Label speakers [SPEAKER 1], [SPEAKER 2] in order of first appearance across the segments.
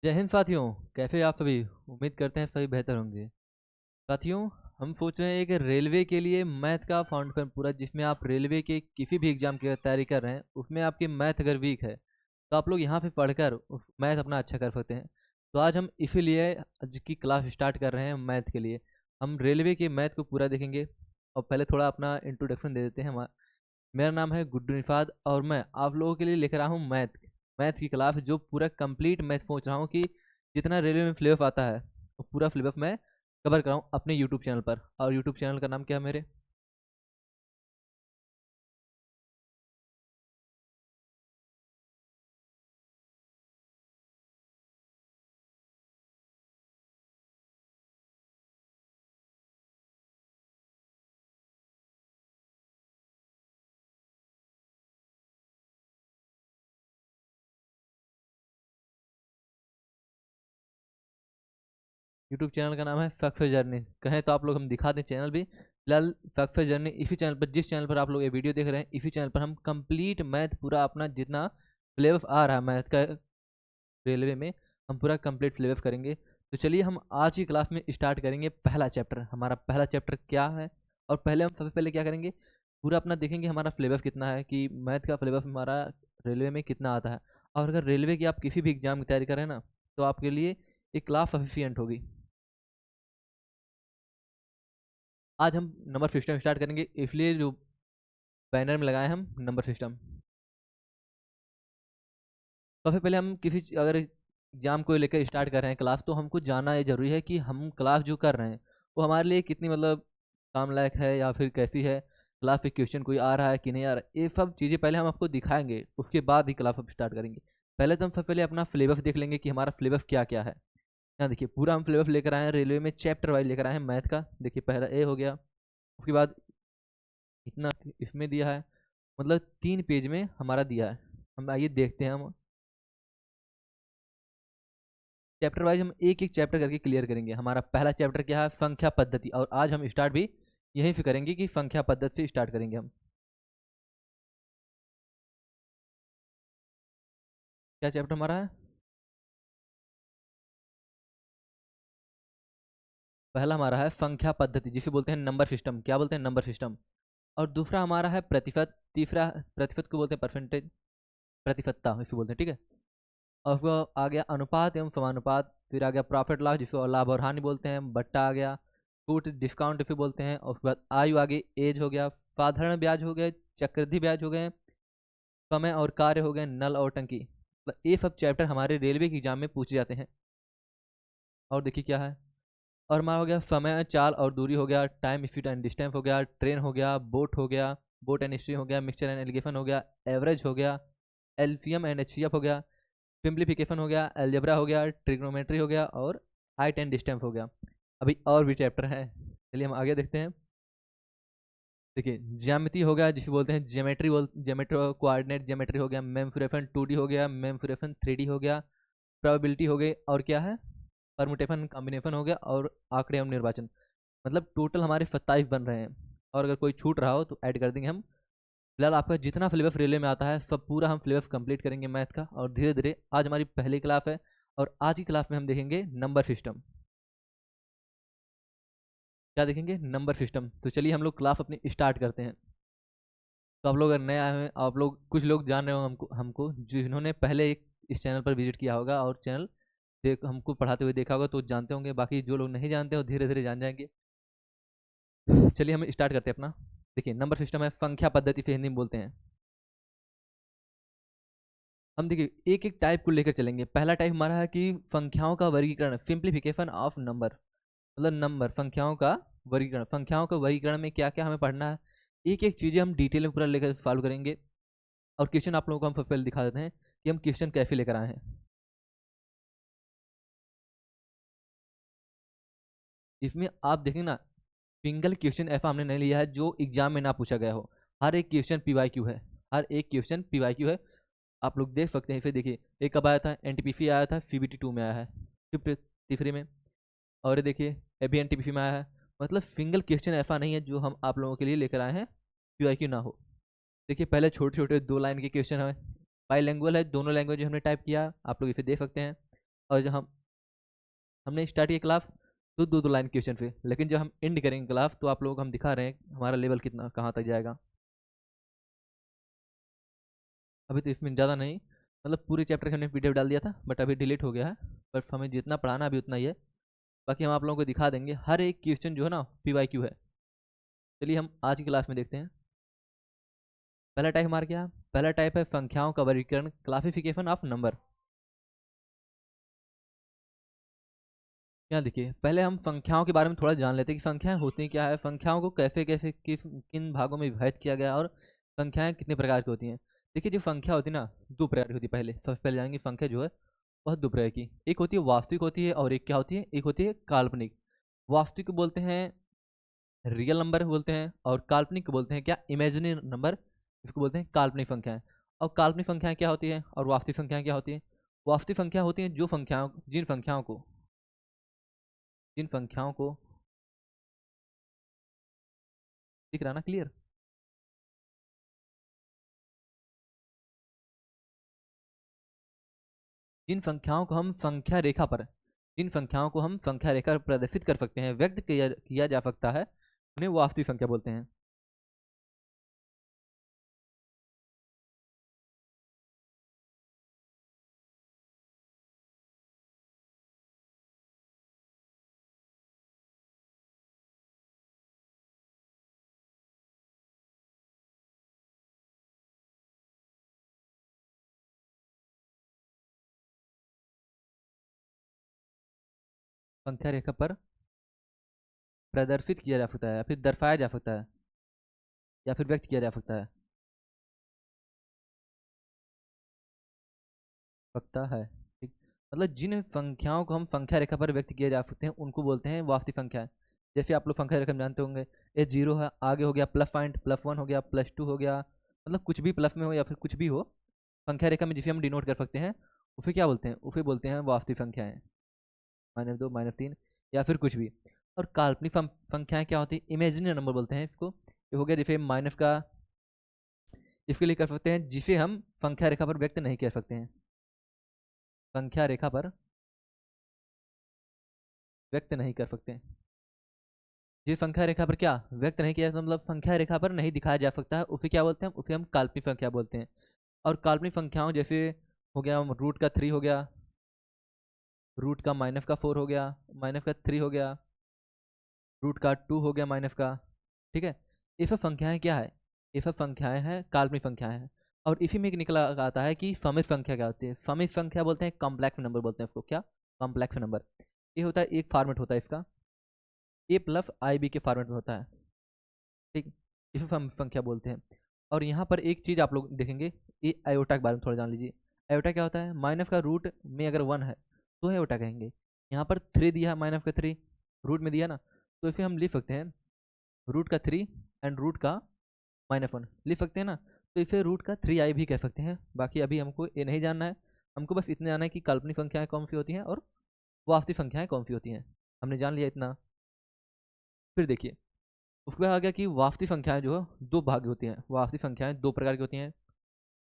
[SPEAKER 1] जय हिंद साथियों। कैसे आप सभी? उम्मीद करते हैं सभी बेहतर होंगे। साथियों, हम सोच रहे हैं कि रेलवे के लिए मैथ का फाउंडेशन पूरा, जिसमें आप रेलवे के किसी भी एग्जाम की तैयारी कर रहे हैं उसमें आपकी मैथ अगर वीक है तो आप लोग यहाँ पे पढ़कर मैथ अपना अच्छा कर सकते हैं। तो आज हम इसीलिए आज की क्लास स्टार्ट कर रहे हैं मैथ के लिए। हम रेलवे के मैथ को पूरा देखेंगे। और पहले थोड़ा अपना इंट्रोडक्शन दे देते हैं। मेरा नाम है गुड्डू निफाद और मैं आप लोगों के लिए लिख रहा हूँ मैथ मैथ की क्लास, जो पूरा कंप्लीट मैं सोच रहा हूँ कि जितना रेलवे में फ्लेवर आता है वो पूरा फ्लेवर मैं कवर कराऊँ अपने यूट्यूब चैनल पर। और यूट्यूब चैनल का नाम क्या है मेरे? यूट्यूब चैनल का नाम है सक्सेस जर्नी। कहें तो आप लोग हम दिखा दें चैनल भी। फिलहाल सक्सेस जर्नी इसी चैनल पर, जिस चैनल पर आप लोग ये वीडियो देख रहे हैं, इसी चैनल पर हम कंप्लीट मैथ पूरा अपना जितना फ्लेवर आ रहा है मैथ का रेलवे में, हम पूरा कंप्लीट फ्लेवर करेंगे। तो चलिए हम आज की क्लास में स्टार्ट करेंगे। पहला चैप्टर, हमारा पहला चैप्टर क्या है? और पहले हम सबसे पहले क्या करेंगे, पूरा अपना देखेंगे हमारा फ्लेवर कितना है, कि मैथ का फ्लेवर हमारा रेलवे में कितना आता है। और अगर रेलवे की आप किसी भी एग्जाम की तैयारी करें ना, तो आपके लिए एक क्लास सफिशियंट होगी। आज हम नंबर सिस्टम स्टार्ट करेंगे, इसलिए जो बैनर में लगाए हम नंबर सिस्टम। सबसे पहले हम किसी अगर एग्जाम को लेकर स्टार्ट कर रहे हैं क्लास, तो हमको जानना ये जरूरी है कि हम क्लास जो कर रहे हैं वो हमारे लिए कितनी मतलब काम लायक है या फिर कैसी है। क्लास में क्वेश्चन कोई आ रहा है कि नहीं आ रहा है, ये सब चीज़ें पहले हम आपको दिखाएंगे, उसके बाद ही क्लास अब स्टार्ट करेंगे। पहले तो हम सबसे पहले अपना सिलेबस देख लेंगे कि हमारा सिलेबस क्या क्या है। यहाँ देखिए, पूरा हम सिलेबस लेकर आए हैं रेलवे में, चैप्टर वाइज लेकर आए हैं मैथ का। देखिए, पहला ए हो गया, उसके बाद इतना इसमें दिया है, मतलब 3 पेज में हमारा दिया है। हम आइए देखते हैं। हम चैप्टर वाइज हम एक एक चैप्टर करके क्लियर करेंगे। हमारा पहला चैप्टर क्या है? संख्या पद्धति। और आज हम स्टार्ट भी यहीं से करेंगे कि संख्या पद्धति से स्टार्ट करेंगे हम। क्या चैप्टर हमारा है? पहला हमारा है संख्या पद्धति, जिसे बोलते हैं नंबर सिस्टम। क्या बोलते हैं? Number system. और दूसरा हमारा है प्रतिशत। तीसरा प्रतिशत को बोलते हैं परसेंटेज, प्रतिशतता इसे बोलते हैं, ठीक है। और उसको आ गया अनुपात एवं समानुपात। फिर आ गया प्रॉफिट लॉस, जिसको लाभ और हानि बोलते हैं। बट्टा आ गया, छूट डिस्काउंट इसे बोलते हैं। और उसके बाद आयु आ गई, एज हो गया। साधारण ब्याज हो गए, चक्रवृद्धि ब्याज हो गए, समय और कार्य हो गए, नल और टंकी। मतलब ये सब चैप्टर हमारे रेलवे की एग्जाम में पूछे जाते हैं। और देखिए क्या है। और हमारा हो गया समय, चाल और दूरी हो गया, टाइम स्पीड एंड डिस्टेंस हो गया, ट्रेन हो गया, बोट हो गया, बोट एंड स्ट्रीम हो गया, मिक्सचर एंड एलिगेशन हो गया, एवरेज हो गया, एलसीएम एंड एचसीएफ हो गया, सिंप्लीफिकेशन हो गया, एल्जेब्रा हो गया, ट्रिग्नोमेट्री हो गया, और हाइट एंड डिस्टेंस हो गया। अभी और भी चैप्टर है, चलिए हम आगे देखते हैं। देखिए, ज्यामिति हो गया, जिसे बोलते हैं ज्योमेट्री, ज्योमेट्री कोऑर्डिनेट ज्योमेट्री हो गया, मेम्फुरेशन 2D हो गया, मेम्फुरेशन 3D हो गया, प्रोबेबिलिटी हो गई, और क्या है, परमुटेशन कॉम्बिनेशन हो गया, और आंकड़े एवं निर्वाचन। मतलब टोटल हमारे 27 बन रहे हैं। और अगर कोई छूट रहा हो तो ऐड कर देंगे हम। फिलहाल आपका जितना सिलेबस रेलवे में आता है सब पूरा हम सिलेबस कंप्लीट करेंगे मैथ का। और धीरे धीरे आज हमारी पहली क्लास है, और आज की क्लास में हम देखेंगे नंबर सिस्टम। क्या देखेंगे? Number system. तो चलिए हम लोग क्लास अपनी स्टार्ट करते हैं। तो आप लोग अगर नए आए हैं, आप लोग कुछ लोग जान रहे हो हमको हमको जिन्होंने पहले एक इस चैनल पर विजिट किया होगा और चैनल देख हमको पढ़ाते हुए देखा होगा तो जानते होंगे। बाकी जो लोग नहीं जानते वो धीरे धीरे जान जाएंगे। चलिए हम स्टार्ट करते हैं अपना। देखिए, नंबर सिस्टम है संख्या पद्धति से हिंदी में बोलते हैं। हम देखिए एक एक टाइप को लेकर चलेंगे। पहला टाइप हमारा है कि संख्याओं का वर्गीकरण, सिंप्लीफिकेशन ऑफ नंबर। मतलब नंबर, संख्याओं का वर्गीकरण। संख्याओं का वर्गीकरण में क्या क्या हमें पढ़ना है, एक एक चीज़ें हम डिटेल में पूरा लेकर सॉल्व करेंगे। और क्वेश्चन आप लोगों को हम सबसे पहले दिखा देते हैं कि हम क्वेश्चन कैसे लेकर आए हैं। इसमें आप देखेंगे ना, सिंगल क्वेश्चन ऐसा हमने नहीं लिया है जो एग्जाम में ना पूछा गया हो। हर एक क्वेश्चन पीवाईक्यू है, हर एक क्वेश्चन पीवाईक्यू है। आप लोग देख सकते हैं इसे। देखिए, एक कब आया था? एनटीपीसी आया था, सीबीटी 2 में आया है, फिफ्थ तीसरे में। और ये देखिए, अभी एनटीपीसी में आया है। मतलब सिंगल क्वेश्चन ऐसा नहीं है जो हम आप लोगों के लिए लेकर आए हैं पीवाईक्यू ना हो। देखिए, पहले छोटे छोटे 2 लाइन के क्वेश्चन है, बाईलैंग्वेज है, दोनों लैंग्वेज हमने टाइप किया, आप लोग इसे देख सकते हैं। और जब हमने स्टार्ट किया क्लास तो दो दो लाइन क्वेश्चन पे, लेकिन जब हम एंड करेंगे क्लास तो आप लोगों को हम दिखा रहे हैं हमारा लेवल कितना कहाँ तक जाएगा। अभी तो इसमें ज़्यादा नहीं, मतलब पूरे चैप्टर का हमने पीडीएफ डाल दिया था, बट अभी डिलीट हो गया है। बट हमें जितना पढ़ाना अभी उतना ही है, बाकी हम आप लोगों को दिखा देंगे हर एक क्वेश्चन जो है ना पीवाईक्यू है। चलिए हम आज की क्लास में देखते हैं। पहला टाइप हमारा क्या है? पहला टाइप है संख्याओं का वर्गीकरण, क्लासिफिकेशन ऑफ नंबर। यहाँ देखिए, पहले हम संख्याओं के बारे में थोड़ा जान लेते हैं कि संख्याएं होती क्या है, संख्याओं को कैसे कैसे किन भागों में विभाजित किया गया और संख्याएं कितने प्रकार की होती हैं। देखिए, जो संख्या होती है ना, दो प्रकार की होती है। पहले सबसे पहले जानेंगे संख्या जो है बहुत दो प्रकार की, एक होती है वास्तविक होती है और एक क्या होती है, एक होती है काल्पनिक। वास्तविक को बोलते हैं रियल नंबर बोलते हैं, और काल्पनिक को बोलते हैं क्या, इमेजिनरी नंबर, इसको बोलते हैं काल्पनिक संख्याएं। और काल्पनिक संख्याएं क्या होती है और वास्तविक संख्याएं क्या होती है? वास्तविक संख्या होती हैं जो संख्याओं जिन संख्याओं को दिख रहा ना क्लियर? जिन संख्याओं को हम संख्या रेखा पर जिन संख्याओं को हम संख्या रेखा पर प्रदर्शित कर सकते हैं, व्यक्त किया जा सकता है, उन्हें वास्तविक संख्या बोलते हैं। संख्या रेखा पर प्रदर्शित किया जा सकता है, या फिर दर्शाया जा सकता है, या फिर व्यक्त किया जा सकता है। ठीक, मतलब जिन संख्याओं को हम संख्या रेखा पर व्यक्त किया जा सकते हैं उनको बोलते हैं वास्तविक संख्याएं। जैसे आप लोग संख्या रेखा में जानते होंगे, ये जीरो है, आगे हो गया प्लस पॉइंट, प्लस वन हो गया, प्लस टू हो गया, मतलब कुछ भी प्लस में हो या फिर कुछ भी हो, संख्या रेखा में जिसे हम डिनोट कर सकते हैं उसे क्या बोलते हैं? उसे बोलते हैं वास्तविक संख्याएं। -2 -3 या फिर कुछ भी। और काल्पनिक संख्याएं क्या होती है? इमेजिनरी नंबर बोलते हैं इसको। ये हो गया जैसे माइनस का, इसके लिए कर सकते हैं जिसे हम संख्या रेखा पर व्यक्त नहीं कर सकते हैं, संख्या रेखा पर व्यक्त नहीं कर सकते हैं। जिस संख्या रेखा पर क्या व्यक्त नहीं किया, मतलब संख्या रेखा पर नहीं दिखाया जा सकता है, उसे क्या बोलते हैं? उसे हम काल्पनिक संख्या बोलते हैं। और काल्पनिक संख्याओं जैसे हो गया रूट का 3 हो गया, रूट का -4 हो गया, -3 हो गया, रूट का 2 हो गया माइनस का। ठीक है, ये सब संख्याएं क्या है? ये सब संख्याएं हैं काल्पनिक संख्याएं हैं। और इसी में एक निकला आता है कि समित संख्या क्या होती है? समित संख्या बोलते हैं, कॉम्प्लेक्स नंबर बोलते हैं इसको। क्या? Complex number. ये होता है, एक फॉर्मेट होता है इसका, A+IB के फॉर्मेट में होता है। ठीक, इसे समित संख्या बोलते हैं। और यहाँ पर एक चीज़ आप लोग देखेंगे, ये आयोटा के बारे में थोड़ा जान लीजिए। आयोटा क्या होता है? माइनस का रूट में अगर 1 है तो आयोटा कहेंगे। यहाँ पर 3 दिया है, -3 रूट में दिया ना, तो इसे हम लिख सकते हैं रूट का 3 एंड रूट का -1 लिख सकते हैं ना। तो इसे रूट का 3i भी कह सकते हैं। बाकी अभी हमको ये नहीं जानना है, हमको बस इतने जानना है कि काल्पनिक संख्याएं कौन सी होती हैं और वास्तविक संख्याएं कौन सी होती हैं। हमने जान लिया इतना। फिर देखिए, उसके बाद आ गया कि वास्तविक संख्याएं जो है दो भाग होती हैं। वास्तविक संख्याएं दो प्रकार की होती हैं,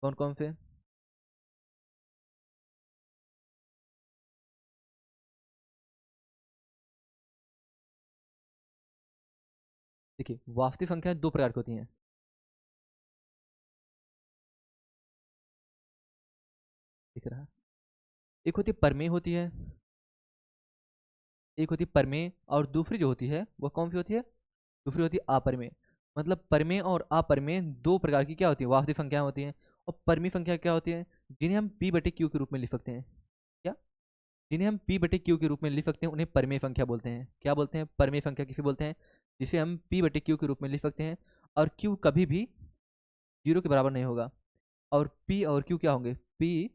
[SPEAKER 1] कौन कौन से? देखिए, वास्तविक संख्याएं दो प्रकार की होती हैं। दिख रहा है? एक होती है परमेय होती है, एक होती है परमेय, और दूसरी जो होती है वह कौन सी होती है? दूसरी होती है अपरिमेय। मतलब परमेय और अपरिमेय दो प्रकार की क्या होती है? वास्तविक संख्या होती हैं। और परमीय संख्या क्या होती है? जिन्हें हम P/Q के रूप में लिख सकते हैं। क्या? जिन्हें हम P/Q के रूप में लिख सकते हैं उन्हें परमेय संख्या बोलते हैं। क्या बोलते हैं? परमेय संख्या किसे बोलते हैं? जिसे हम P/Q के रूप में लिख सकते हैं, और Q कभी भी जीरो के बराबर नहीं होगा। और P और Q क्या होंगे? P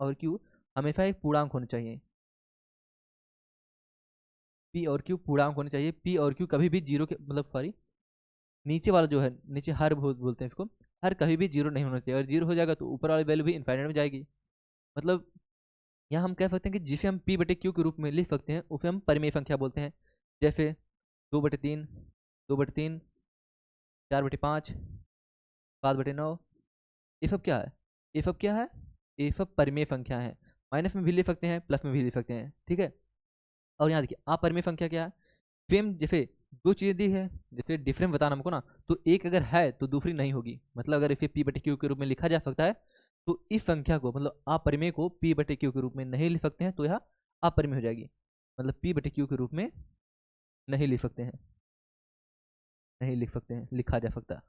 [SPEAKER 1] और Q हमेशा एक पूर्णांक होने चाहिए। P और Q पूर्णांक होने चाहिए। P और Q कभी भी जीरो के, मतलब सॉरी, नीचे वाला जो है, नीचे हर बोलते हैं इसको, हर कभी भी जीरो नहीं होना चाहिए। अगर जीरो हो जाएगा तो ऊपर वाली वैल्यू भी इनफाइनाइट में जाएगी। मतलब यहाँ हम कह सकते हैं कि जिसे हम P/Q के रूप में लिख सकते हैं उसे हम परिमेय संख्या बोलते हैं। जैसे 2/3, 2/3, 4/5, 7/9, ये सब क्या है? ये सब क्या है? ये सब परिमेय संख्या है। माइनस में भी लिख सकते हैं, प्लस में भी लिख सकते हैं, ठीक है। और यहाँ देखिए अपरिमेय संख्या क्या है, सेम जैसे दो चीज़ें दी है, जैसे डिफरेंस बताना हमको ना, तो एक अगर है तो दूसरी नहीं होगी। मतलब अगर इसे पी बटे क्यू के रूप में लिखा जा सकता है, तो इस संख्या को मतलब अपरिमेय को पी बटे क्यू के रूप में नहीं लिख सकते हैं, तो यह अपरिमेय हो जाएगी। मतलब पी बटे क्यू के रूप में नहीं लिख सकते हैं, नहीं लिख सकते हैं, लिखा जा सकता।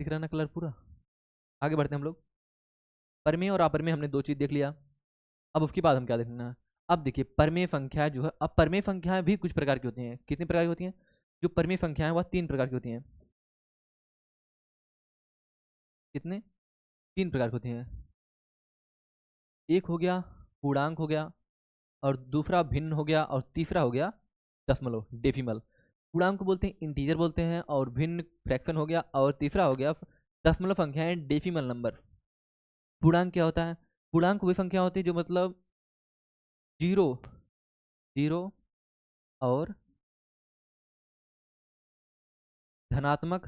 [SPEAKER 1] दिख रहा ना कलर पूरा। आगे बढ़ते हैं हम लोग। परिमेय और अपरिमेय हमने दो चीज देख लिया। अब उसके बाद हम क्या देखना है, अब देखिए परिमेय संख्या जो है, अब परिमेय संख्याएं भी कुछ प्रकार की होती हैं। कितनी प्रकार की होती हैं, जो परिमेय संख्याएं वह तीन प्रकार की होती हैं। कितने, तीन प्रकार की होती हैं। एक हो गया पूर्णांक हो गया, और दूसरा भिन्न हो गया, और तीसरा हो गया दशमलव, डेसिमल। पूर्णांक को बोलते हैं इंटीजर बोलते हैं, और भिन्न फ्रैक्शन हो गया, और तीसरा हो गया दशमलव संख्याएं, डेसिमल नंबर। पूर्णांक क्या होता है, पूर्णांक वही संख्या होती है जो मतलब जीरो, जीरो और धनात्मक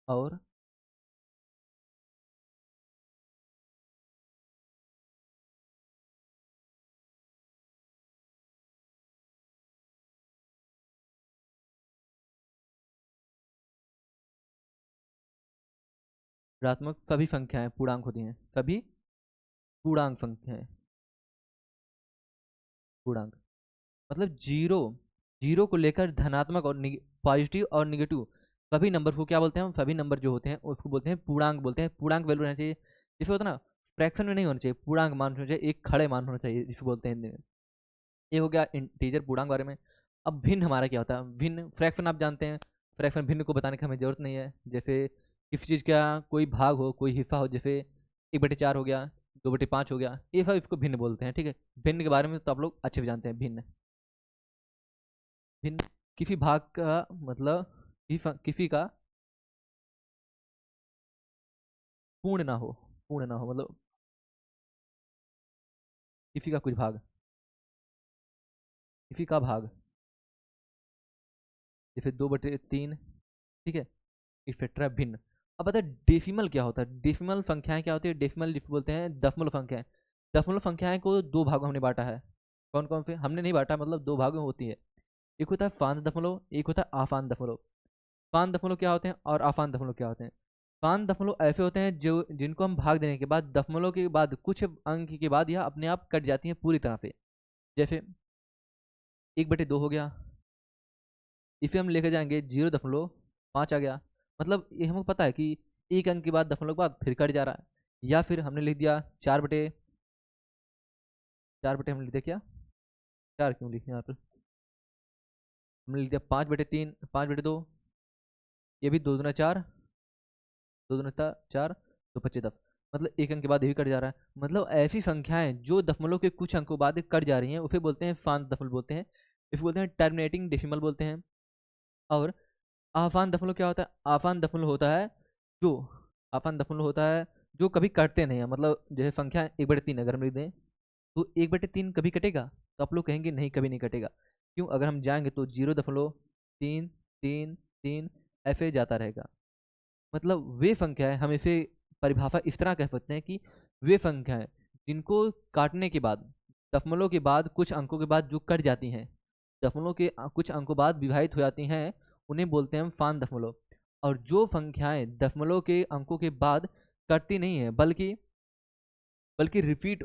[SPEAKER 1] और ऋणात्मक सभी संख्याएं पूर्णांक होती हैं, सभी पूर्णांक संख्याएं, पूर्णांक मतलब जीरो, जीरो को लेकर धनात्मक और पॉजिटिव और निगेटिव सभी नंबर को क्या बोलते हैं हम, सभी नंबर जो होते हैं उसको बोलते हैं पूर्णांक, बोलते हैं पूर्णांक वैल्यू रहना चाहिए। जिससे होता है ना, फ्रैक्शन में नहीं होना चाहिए, पूर्णांक मान होना चाहिए, एक खड़े मान होना चाहिए, जिसको बोलते हैं हिंदी में। ये हो गया इंटीजर पूर्णांक बारे में। अब भिन्न हमारा क्या होता है, भिन्न फ्रैक्शन आप जानते हैं, फ्रैक्शन भिन्न को बताने की हमें जरूरत नहीं है। जैसे किसी चीज़ का कोई भाग हो, कोई हिस्सा हो, जैसे 1/4 हो गया, 2/5 हो गया, ये सब इसको भिन्न बोलते हैं, ठीक है। भिन्न के बारे में तो आप लोग अच्छे से जानते हैं। भिन्न, भिन्न किसी भाग का मतलब किसी का पूर्ण ना हो, पूर्ण ना हो मतलब किसी का कुछ भाग, किसी का भाग, जैसे 2/3, ठीक है, एक्सेट्रा भिन्न। अब बता डेसिमल क्या होता है, डेसिमल संख्याएं क्या होती है, डेसिमल जिसको बोलते हैं दशमलव संख्याएं। दशमलव संख्याएं को दो भागों में हमने बांटा है। कौन कौन से हमने नहीं बांटा, मतलब दो भागों में होती है। एक होता है फांद दशमलव, एक होता है आफान दशमलव। फांद दशमलव क्या होते हैं और आफान दशमलव क्या होते हैं। फांद दशमलव ऐसे होते हैं जो जिनको हम भाग देने के बाद दशमलव के बाद कुछ अंक के बाद यह अपने आप कट जाती हैं पूरी तरह से। जैसे 1/2 हो गया, इसे हम लेकर जाएंगे 0.5 आ गया। मतलब ये हमको पता है कि एक अंक के बाद दशमलव के बाद फिर कट जा रहा है। या फिर हमने लिख दिया 4/4 हमने लिख दिया क्या, 4 क्यों लिखे यहाँ पर, हमने लिख दिया 5/3, 5/2, ये भी 2×4, 2×4, 2×5 10। मतलब एक अंक के बाद ये भी कट जा रहा है। मतलब ऐसी संख्याएं जो दशमलव के कुछ अंकों बाद कट जा रही हैं उसे बोलते हैं फांद दशमलव बोलते हैं, इसे बोलते हैं टर्मिनेटिंग डेसिमल बोलते हैं। और आफान दफन क्या होता है, आफान दफन होता है जो, आफान दफन होता है जो कभी कटते नहीं है। मतलब जैसे संख्या 1/3 अगर हम लिख दें, तो 1/3 कभी कटेगा, तो आप लोग कहेंगे नहीं कभी नहीं कटेगा। क्यों, अगर हम जाएंगे तो 0.3 3 3 ऐसे जाता रहेगा। मतलब वे संख्या है, हम इसे परिभाषा इस तरह कह सकते हैं कि वे संख्या है जिनको काटने के बाद, दशमलव के बाद कुछ अंकों के बाद जो कट जाती हैं, दशमलव के कुछ अंकों बाद विभाजित हो जाती हैं, उन्हें बोलते हैं हम फान दशमलव। और जो संख्याएं दशमलव के अंकों के बाद कटती नहीं है, बल्कि बल्कि रिपीट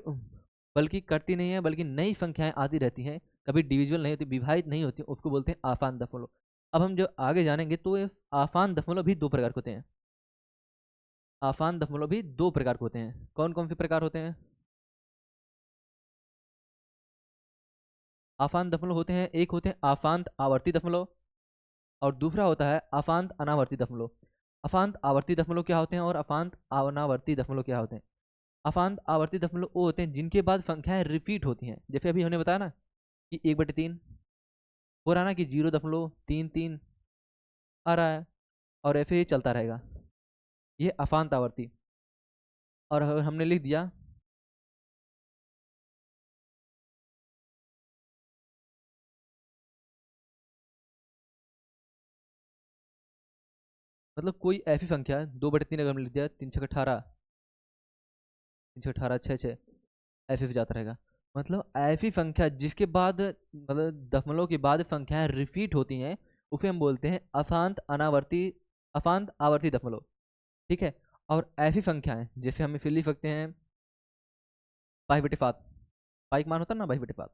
[SPEAKER 1] बल्कि कटती नहीं है, बल्कि नई संख्याएं आती रहती हैं, कभी डिविजुअल नहीं होती, विभाजित नहीं होती, उसको बोलते हैं आसान दशमलव। अब हम जो आगे जानेंगे तो ये आसान दशमलव भी दो प्रकार के होते हैं। आसान दशमलव भी दो प्रकार के होते हैं। कौन कौन से प्रकार होते हैं, आसान दशमलव होते हैं, एक होते हैं आसांत आवर्ती दशमलव, और दूसरा होता है अफांत अनावर्ती दशमलव। अफांत आवर्ती दशमलव क्या होते हैं और अफांत अनावर्ती दशमलव क्या होते हैं। अफांत आवर्ती दशमलव वो होते हैं जिनके बाद संख्याएं रिपीट होती हैं। जैसे अभी हमने बताया ना कि 1/3 हो रहा है ना, कि 0.33 आ रहा है, और ऐसे ही चलता रहेगा, ये अफांत आवर्ती। और अगर हमने लिख दिया मतलब कोई ऐसी संख्या है 2/3 अगर हमने लिख दिया, 3 6 18, 3 6 18 6 6, ऐसे से जाता रहेगा। मतलब ऐसी संख्या जिसके बाद मतलब दशमलव के बाद संख्याएं रिपीट होती हैं उसे हम बोलते हैं अशांत आवर्ती दशमलव। ठीक है। और ऐसी संख्याएं जैसे हम इसे लिख सकते हैं 5/7, पाई का मान होता है ना 22/7,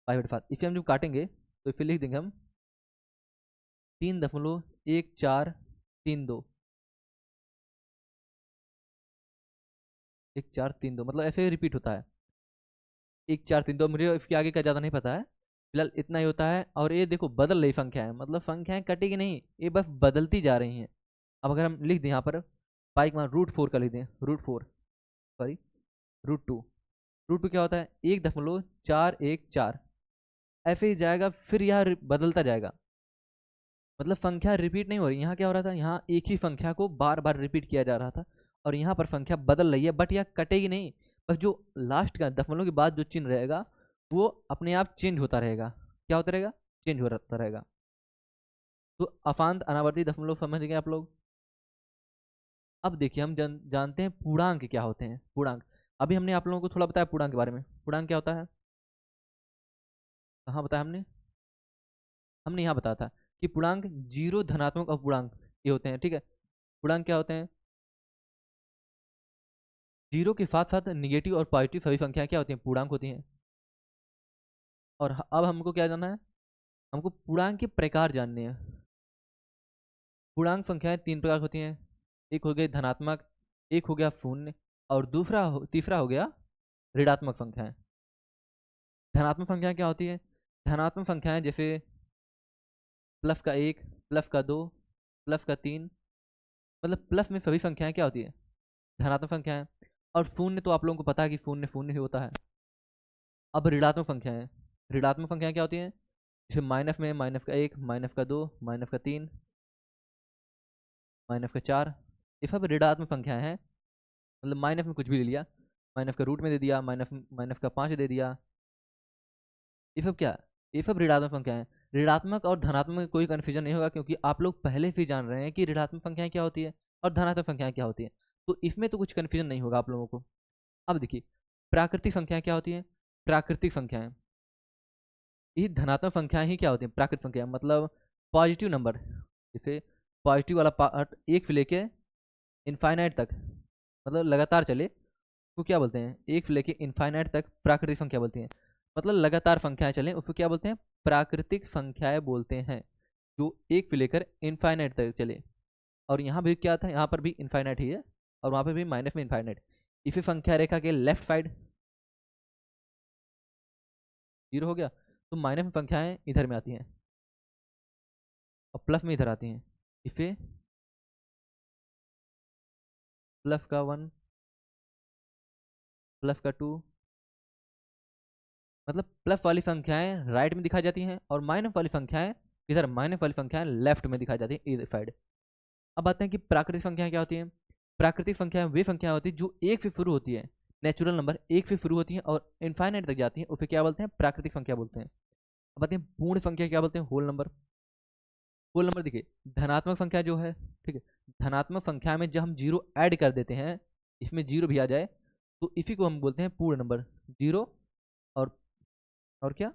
[SPEAKER 1] 5/7, इसे हम जब काटेंगे तो इसे लिख देंगे हम 3.1432, 1432, मतलब ऐसे रिपीट होता है 1432। मुझे इसके आगे का ज़्यादा नहीं पता है, फिलहाल इतना ही होता है। और ये देखो बदल रही संख्या है, मतलब संख्याएं कटेगी नहीं, ये बस बदलती जा रही हैं। अब अगर हम लिख दें यहाँ पर पाई का मान √4 का लिख दें, √4, सॉरी √2, √2 क्या होता है 1.414, ऐसे ही जाएगा, फिर यह बदलता जाएगा। मतलब संख्या रिपीट नहीं हो रही। यहाँ क्या हो रहा था, यहाँ एक ही संख्या को बार बार रिपीट किया जा रहा था, और यहाँ पर संख्या बदल रही है, बट यह कटेगी नहीं। बस जो लास्ट का दशमलव के बाद जो चिन्ह रहेगा वो अपने आप चेंज होता रहेगा। क्या होता रहेगा, चेंज होता रहेगा। तो अशांत अनावर्ती दशमलव समझ गए आप लोग। अब देखिए हम जानते हैं पूर्णांक क्या होते हैं। पूर्णांक अभी हमने आप लोगों को थोड़ा बताया पूर्णांक के बारे में। पूर्णांक क्या होता है, कहाँ बताया हमने, हमने यहाँ बताया था कि पूर्णांक जीरो, धनात्मक और पूर्णांक ये होते हैं। ठीक है। पूर्णांक क्या होते हैं, जीरो के साथ साथ निगेटिव और पॉजिटिव सभी संख्याएं क्या होती हैं, पूर्णांक होती हैं। और अब हमको क्या जानना है, हमको पूर्णांक के प्रकार जानने हैं। पूर्णांक संख्याएं 3 प्रकार होती हैं, एक हो गई धनात्मक, एक हो गया शून्य, और तीसरा हो गया ऋणात्मक संख्याएं। धनात्मक संख्याएं क्या होती है, धनात्मक संख्याएं जैसे +1, +2, +3, मतलब प्लस में सभी संख्याएं क्या होती है, धनात्मक संख्याएं। और शून्य तो आप लोगों को पता है कि शून्य शून्य ही होता है। अब ऋणात्मक संख्याएं, ऋणात्मक संख्याएं क्या होती हैं, जैसे माइनस में -1, -2, -3, -4, ये सब ऋणात्मक संख्याएं हैं। मतलब माइनस में कुछ भी ले लिया, माइनस का रूट में दे दिया, माइनस का 5 दे दिया, ये सब क्या, ये सब ऋणात्मक संख्याएं हैं। ऋणात्मक और धनात्मक में कोई कन्फ्यूजन नहीं होगा, क्योंकि आप लोग पहले से ही जान रहे हैं कि ऋणात्मक संख्याएं क्या होती है और धनात्मक संख्याएं क्या होती है, तो इसमें तो कुछ कन्फ्यूजन नहीं होगा आप लोगों को। अब देखिए प्राकृतिक संख्याएं क्या होती हैं। प्राकृतिक संख्याएं, ये धनात्मक संख्याएं ही क्या होती हैं, प्राकृतिक संख्याएं मतलब पॉजिटिव नंबर। जैसे पॉजिटिव वाला पार्ट एक से लेके इनफाइनाइट तक, मतलब लगातार चले, तो क्या बोलते हैं, एक से लेके इनफाइनाइट तक प्राकृतिक संख्या बोलती हैं। मतलब लगातार संख्याएं चलें उसको क्या बोलते हैं, प्राकृतिक संख्याएं बोलते हैं, जो एक से लेकर इनफाइनाइट तक चले। और यहाँ भी क्या था, यहाँ पर भी इनफाइनाइट ही है, और वहाँ पे भी माइनस में इनफाइनाइट। इसी संख्या रेखा के लेफ्ट साइड 0 हो गया, तो माइनस में संख्याएं इधर में आती हैं और प्लस में इधर आती हैं। इसे +1, +2, मतलब प्लस वाली संख्याएं राइट में दिखाई जाती हैं और माइनस वाली संख्याएं इधर, माइनस वाली संख्याएं लेफ्ट में दिखाई जाती हैं इधर साइड। अब आते हैं कि प्राकृतिक संख्याएं क्या होती हैं। प्राकृतिक संख्याएं वे संख्याएं होती हैं जो एक से शुरू होती है, नेचुरल नंबर एक से शुरू होती हैं और इनफाइनाइट तक जाती हैं, उसे क्या बोलते हैं, प्राकृतिक संख्या बोलते हैं। अब आते हैं पूर्ण संख्या क्या बोलते हैं, होल नंबर। होल नंबर देखिए धनात्मक संख्या जो है, ठीक है, धनात्मक संख्या में जब हम जीरो ऐड कर देते हैं, इसमें जीरो भी आ जाए, तो इसी को हम बोलते हैं पूर्ण नंबर। जीरो और क्या,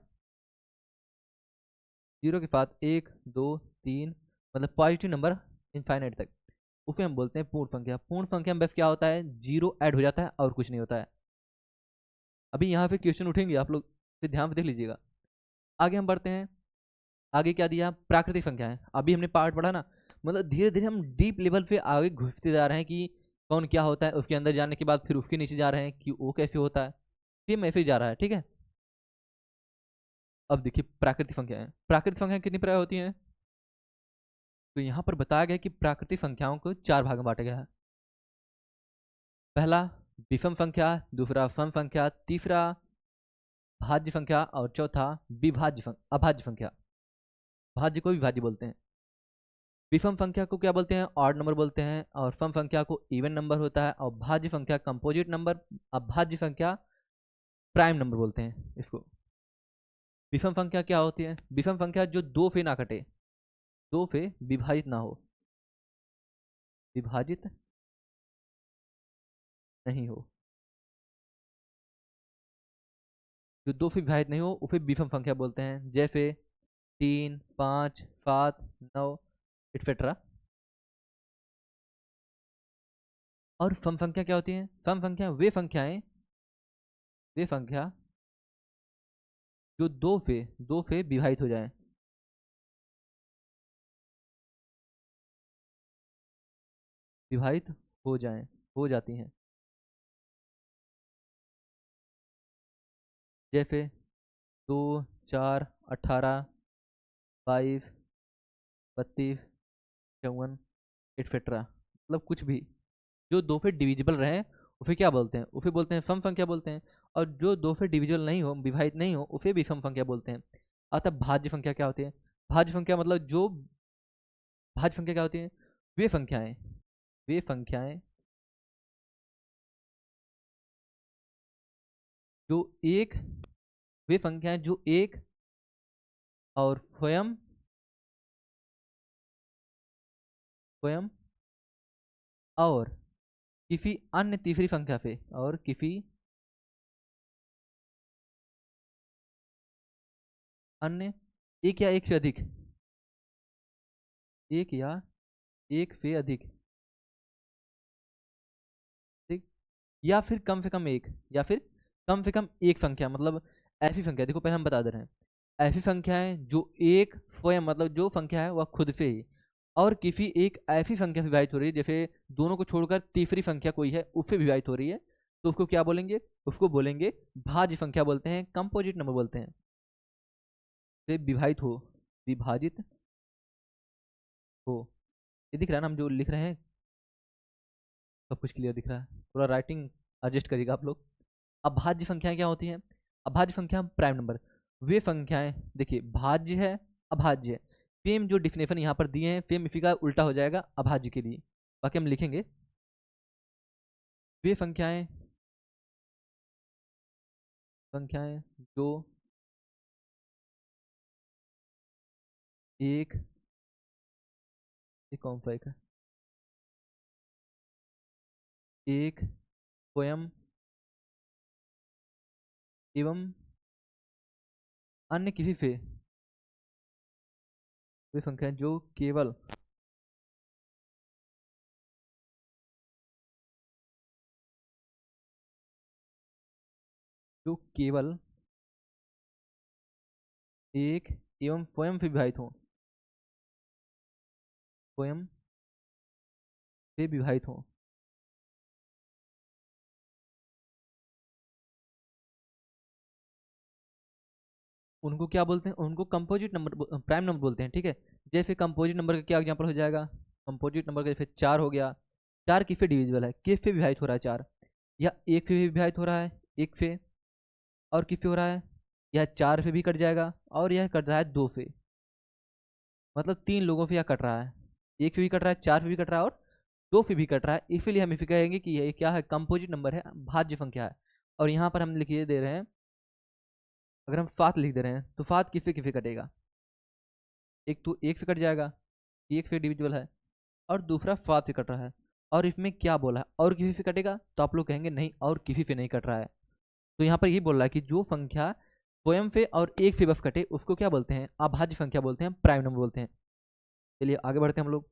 [SPEAKER 1] जीरो के साथ 1 2 3, मतलब पॉजिटिव नंबर इनफाइनाइट तक, उसे हम बोलते हैं पूर्ण संख्या। पूर्ण संख्या में बस क्या होता है, जीरो ऐड हो जाता है और कुछ नहीं होता है। अभी यहाँ पे क्वेश्चन उठेंगे, आप लोग फिर ध्यान से देख लीजिएगा। आगे हम बढ़ते हैं। आगे क्या दिया, प्राकृतिक संख्या है। अभी हमने पार्ट पढ़ा ना, मतलब धीरे धीरे हम डीप लेवल पे आगे घुसते जा रहे हैं कि कौन क्या होता है, उसके अंदर जाने के बाद फिर उसके नीचे जा रहे हैं कि वो कैसे होता है, फिर मैसेज जा रहा है। ठीक है। अब देखिए प्राकृतिक संख्या है, प्राकृतिक संख्या कितनी प्रकार होती हैं, तो यहाँ पर बताया गया कि प्राकृतिक संख्याओं को 4 भाग में बांटा गया है। पहला विषम संख्या, दूसरा सम संख्या, तीसरा भाज्य संख्या और चौथा अभाज्य संख्या। भाज्य को विभाज्य बोलते हैं। विषम संख्या को क्या बोलते हैं, ऑड नंबर बोलते हैं, और सम संख्या को इवन नंबर होता है, और भाज्य संख्या कंपोजिट नंबर, अभाज्य संख्या प्राइम नंबर बोलते हैं इसको। विषम संख्या क्या होती है, विषम संख्या जो दो से ना कटे, दो से विभाजित ना हो, विभाजित नहीं हो। जो दो से विभाजित नहीं हो उसे विषम संख्या बोलते हैं, जैसे 3, 5, 7, 9 एक्सेट्रा। और सम संख्या क्या होती है? सम संख्या वे संख्या जो दो से विभाजित हो जाए। विभाजित हो जाए, हो जाती हैं। जैसे 2, 4, 18, 22, 32, 54 एक्सेट्रा। मतलब कुछ भी जो दो से डिविजिबल रहे उसे क्या बोलते हैं? उसे बोलते हैं सम संख्या बोलते हैं। और जो दो से डिविजिबल नहीं हो, विभाजित नहीं हो, उसे विषम संख्या बोलते हैं। अतः भाज्य संख्या क्या होती है? भाज्य संख्या मतलब जो भाज्य संख्या क्या होती है? वे संख्याएं वे संख्याएं जो एक वे संख्याएं जो एक और स्वयं स्वयं और किसी अन्य तीसरी संख्या से और किसी अन्य एक या एक से अधिक एक या एक से अधिक, ठीक, या फिर कम से कम एक, या फिर कम से कम एक संख्या। मतलब ऐसी संख्या, देखो पहले हम बता दे रहे हैं, ऐसी संख्याएं जो एक स्वयं मतलब जो संख्या है वह खुद से ही और किसी एक ऐसी संख्या से विभाजित हो रही है, जैसे दोनों को छोड़कर तीसरी संख्या कोई है उससे विभाजित हो रही है, तो उसको क्या बोलेंगे? उसको बोलेंगे भाज्य संख्या बोलते हैं, कंपोजिट नंबर बोलते हैं। से विभाजित हो, विभाजित हो। ये दिख रहा है ना हम जो लिख रहे हैं? सब कुछ क्लियर दिख रहा है? थोड़ा राइटिंग एडजस्ट करिएगा आप लोग। अभाज्य संख्याएं क्या होती हैं? अभाज्य संख्या प्राइम नंबर। वे संख्याएं, देखिए भाज्य है, अभाज्य है, सेम जो डिफिनेशन यहाँ पर दिए हैं सेम इसी का उल्टा हो जाएगा अभाज्य के लिए। बाकी हम लिखेंगे वे संख्याएं संख्याएं जो एक, कौन सा एक है? एक स्वयं एवं अन्य किसी से, वे संख्याएं जो केवल एक एवं स्वयं से विभाजित हो, स्वयं से विभाजित हो। उनको क्या बोलते हैं? उनको कंपोजिट नंबर प्राइम नंबर बोलते हैं, ठीक है। जैसे कंपोजिट नंबर का क्या एग्जांपल हो जाएगा? कंपोजिट नंबर का जैसे 4 हो गया। 4 किससे डिविजिबल है? किस से विभाजित हो रहा है 4? या एक से भी विभाजित हो रहा है, एक से, और किससे हो रहा है? यह 4 से भी कट जाएगा और यह कट रहा है 2 से। मतलब 3 लोगों से यह कट रहा है, एक से भी कट रहा है, 4 से भी कट रहा है और 2 से भी कट रहा है। इसीलिए हम इसे कहेंगे कि यह क्या है? कंपोजिट नंबर है, भाज्य संख्या है। और यहाँ पर हम लिखिए दे रहे हैं, अगर हम 7 लिख दे रहे हैं तो 7 किससे किससे कटेगा? एक तो एक से कट जाएगा, एक से डिविजिबल है, और दूसरा 7 से कट रहा है। और इसमें क्या बोला है? और किसी से कटेगा? तो आप लोग कहेंगे नहीं, और किसी से नहीं कट रहा है। तो यहाँ पर ये बोल रहा है कि जो संख्या स्वयं से और एक से बस कटे उसको क्या बोलते हैं? अभाज्य संख्या बोलते हैं, प्राइम नंबर बोलते हैं। चलिए आगे बढ़ते हैं हम लोग।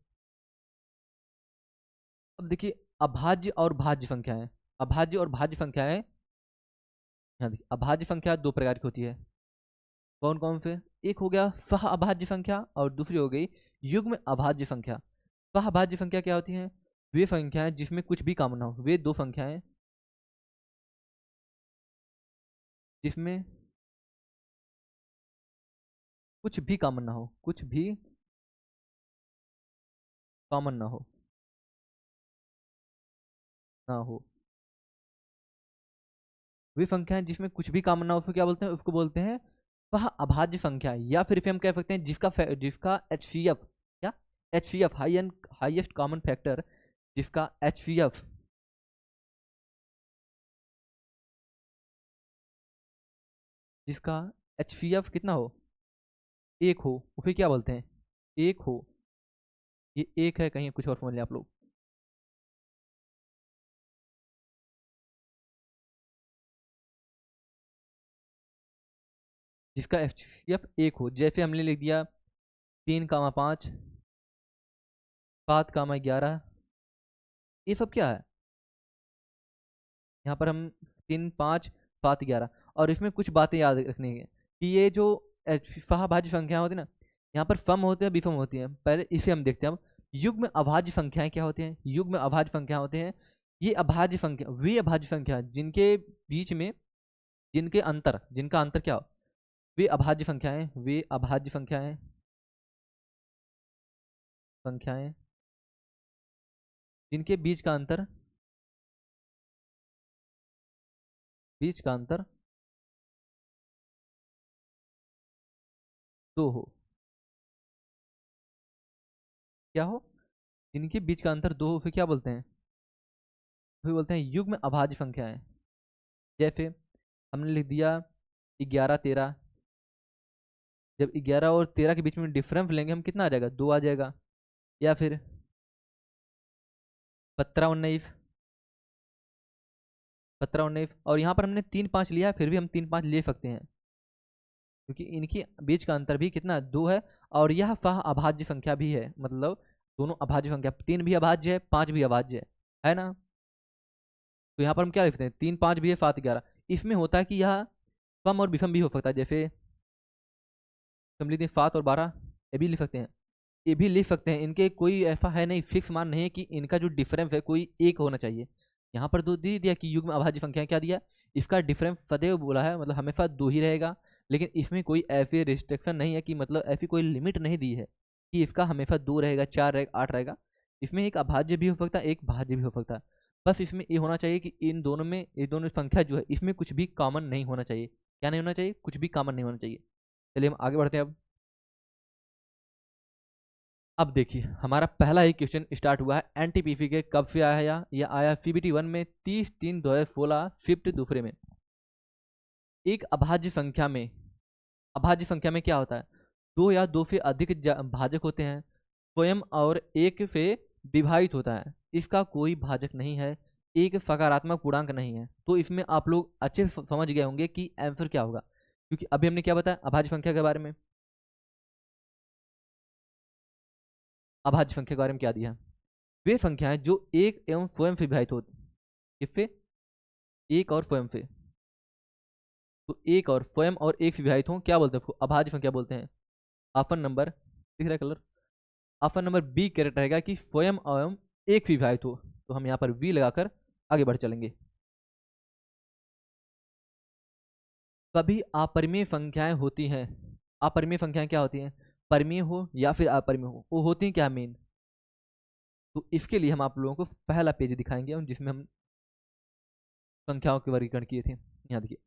[SPEAKER 1] अब देखिए अभाज्य और भाज्य संख्याएं, अभाज्य और भाज्य संख्याएं, यहाँ देखिए अभाज्य संख्या 2 प्रकार की होती है। कौन कौन से? एक हो गया सह अभाज्य संख्या और दूसरी हो गई युग्म अभाज्य संख्या। सह अभाज्य संख्या क्या होती है? वे संख्याएं जिसमें कुछ भी कॉमन ना हो, वे दो संख्याएं जिसमें कुछ भी कॉमन ना हो, कुछ भी कॉमन ना हो। वे संख्याएं जिसमें कुछ भी कॉमन ना हो उसको क्या बोलते हैं? उसको बोलते हैं वह अभाज्य संख्या। या फिर इसे हम कह सकते हैं जिसका एचसीएफ, क्या? एचसीएफ हाईएस्ट कॉमन फैक्टर, जिसका एचसीएफ जिसका एचसीएफ कितना हो? एक हो, उसे क्या बोलते हैं? एक हो। ये एक है, कहीं कुछ और समझ लें आप लोग। जिसका एचसीएफ 1 हो। जैसे हमने लिख दिया 3, 5, 7, 11, ये सब क्या है? यहाँ पर हम 3, 5, 7, 11, और इसमें कुछ बातें याद रखनी है कि ये जो सहाभाज्य संख्या होती है ना, यहाँ पर सम होते हैं, विषम होती हैं। पहले इसे हम देखते हैं। अब युग्म अभाज्य संख्याएं क्या होती हैं? युग्म अभाज्य संख्या होते हैं ये अभाज्य संख्या, वे अभाज्य संख्या जिनके बीच में जिनका अंतर क्या हो, वे अभाज्य संख्याएं, वे अभाज्य संख्याएं संख्याएं जिनके बीच का अंतर 2 हो। क्या हो? जिनके बीच का अंतर 2 हो, फिर क्या बोलते हैं? फिर बोलते हैं युग्म अभाज्य संख्याएं। जैसे हमने लिख दिया 11, 13। जब 11 और 13 के बीच में डिफरेंस लेंगे हम, कितना आ जाएगा? 2 आ जाएगा। या फिर 17, 19, 17, 19, और यहाँ पर हमने 3, 5 लिया है, फिर भी हम 3, 5 ले सकते हैं क्योंकि इनकी बीच का अंतर भी कितना? 2 है। और यह सह अभाज्य संख्या भी है, मतलब दोनों अभाज्य संख्या, 3 भी अभाज्य है, 5 भी अभाज्य है ना? तो यहाँ पर हम क्या लिखते हैं? 3, 5 भी है, 7, 11। इसमें होता है कि यह सम और विषम भी हो सकता है। जैसे हम लिखते हैं 7 और 12, ये भी लिख सकते हैं, ये भी लिख सकते हैं। इनके कोई ऐसा है नहीं, फिक्स मान नहीं है कि इनका जो डिफरेंस है कोई एक होना चाहिए। यहाँ पर दो दे दिया कि युग्म अभाज्य संख्या क्या दिया, इसका डिफरेंस सदैव बोला है, मतलब हमेशा 2 ही रहेगा। लेकिन इसमें कोई ऐसी रिस्ट्रिक्शन नहीं है कि मतलब ऐसी कोई लिमिट नहीं दी है कि इसका हमेशा 2 रहेगा, 4 रहेगा, 8 रहेगा। इसमें एक अभाज्य भी हो सकता है, एक भाज्य भी हो सकता है। बस इसमें ये होना चाहिए कि इन दोनों में, ये दोनों संख्या जो है इसमें कुछ भी कॉमन नहीं होना चाहिए। क्या नहीं होना चाहिए? कुछ भी कॉमन नहीं होना चाहिए। चलिए हम आगे बढ़ते हैं। अब देखिए हमारा पहला ही क्वेश्चन स्टार्ट हुआ है। एनटीपीसी के कब से आया है? यह आया CBT 1 में 30/3/2016 शिफ्ट दूसरे में। एक अभाज्य संख्या में क्या होता है? 2 या 2 से अधिक भाजक होते हैं, स्वयं और एक से विभाजित होता है, इसका कोई भाजक नहीं है, एक सकारात्मक पूर्णांक नहीं है। तो इसमें आप लोग अच्छे से समझ गए होंगे कि आंसर क्या होगा, क्योंकि अभी हमने क्या बताया अभाज्य संख्या के बारे में। अभाज्य संख्या के बारे में क्या दिया? वे संख्याएं जो एक एवं स्वयं से विभाजित होती, किससे? एक और स्वयं से। तो एक और स्वयं और एक से विभाजित हो, क्या बोलते हैं उसको? अभाज्य संख्या बोलते हैं। ऑप्शन नंबर दिख रहा है colour? Option number B correct रहेगा कि स्वयं एवं एक से विभाजित हो। तो हम यहाँ पर वी लगाकर आगे बढ़ चलेंगे। कभी अपरिमेय संख्याएं होती हैं। अपरिमेय संख्याएं क्या होती हैं? परिमेय हो या फिर अपरिमेय हो, वो होती हैं क्या मेन? तो इसके लिए हम आप लोगों को पहला पेज दिखाएंगे जिसमें हम संख्याओं के वर्गीकरण किए थे। यहाँ देखिए,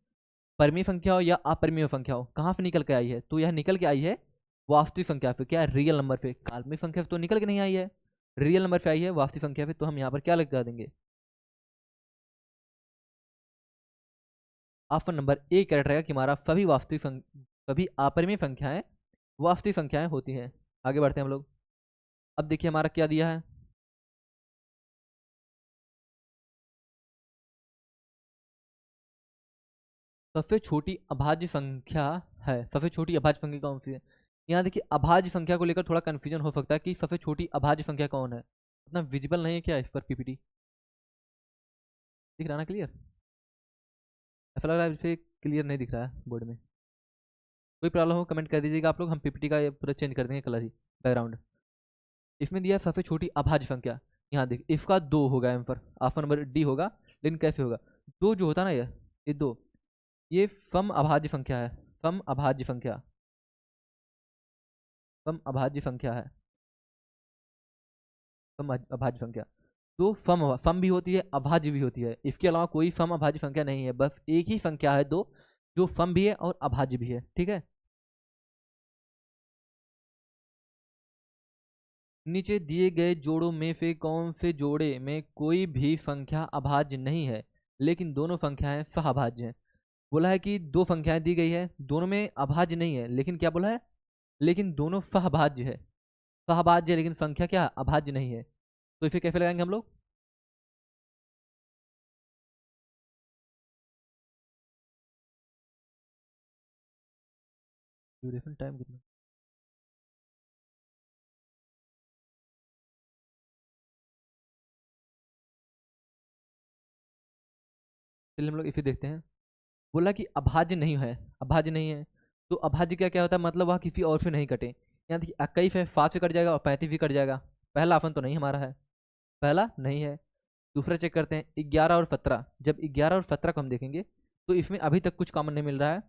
[SPEAKER 1] परिमेय संख्या हो या अपरिमेय संख्या हो, कहाँ से निकल के आई है? तो यह निकल के आई है वास्तविक संख्या पे। क्या? रियल नंबर पे। काल्पनिक संख्या तो निकल के नहीं आई है, रियल नंबर पे आई है, वास्तविक संख्या पे। तो हम यहाँ पर क्या लगा देंगे? ऑप्शन नंबर ए करेक्ट रहेगा कि हमारा सभी अपरिमेय संख्याएं वास्तविक संख्याएं होती हैं। आगे बढ़ते हैं हम लोग। अब देखिए हमारा क्या दिया है। सबसे छोटी अभाज्य संख्या है, सबसे छोटी अभाज्य संख्या कौन सी है? यहाँ देखिए अभाज्य संख्या को लेकर थोड़ा कंफ्यूजन हो सकता है कि सबसे छोटी अभाज्य संख्या कौन है। उतना विजिबल नहीं है क्या इस पर पीपीटी? दिख रहा ना क्लियर? ऐसा लग रहा है इसे क्लियर नहीं दिख रहा है बोर्ड में। कोई प्रॉब्लम हो कमेंट कर दीजिएगा आप लोग, हम पीपीटी का ये पूरा चेंज कर देंगे कलर ही, बैकग्राउंड। इसमें दिया है सबसे छोटी अभाज्य संख्या। यहाँ देखिए इसका 2 होगा आंसर, ऑप्शन नंबर डी होगा। लेकिन कैसे होगा? 2 जो होता है ना, ये 2, ये सम अभाज्य संख्या है। सम अभाज्य संख्या, सम अभाज्य संख्या है, सम अभाज्य संख्या। तो सम भी होती है, अभाज्य भी होती है। इसके अलावा कोई सम अभाज्य संख्या नहीं है, बस एक ही संख्या है 2, जो सम भी है और अभाज्य भी है। ठीक है। नीचे दिए गए जोड़ों में से कौन से जोड़े में कोई भी संख्या अभाज्य नहीं है लेकिन दोनों संख्याएं सहअभाज्य हैं? बोला है कि 2 संख्याएं दी गई है, दोनों में अभाज्य नहीं है, लेकिन क्या बोला है? लेकिन दोनों सहभाज्य है। सहभाज्य है लेकिन संख्या क्या? अभाज्य नहीं है। तो इसे कैसे लगाएंगे हम लोग? ड्यूरेशन टाइम कितना? चलिए हम लोग इसे देखते हैं। बोला कि अभाज्य नहीं है, अभाज्य नहीं है। तो अभाज्य क्या क्या होता है, मतलब वह किसी और से नहीं कटे। यहाँ देखिए 21 है, 5 से कट जाएगा और 35 भी कट जाएगा। पहला ऑप्शन तो नहीं हमारा है, पहला नहीं है। दूसरा चेक करते हैं 11 और 17। जब 11 और 17 को हम देखेंगे तो इसमें अभी तक कुछ कॉमन नहीं मिल रहा है,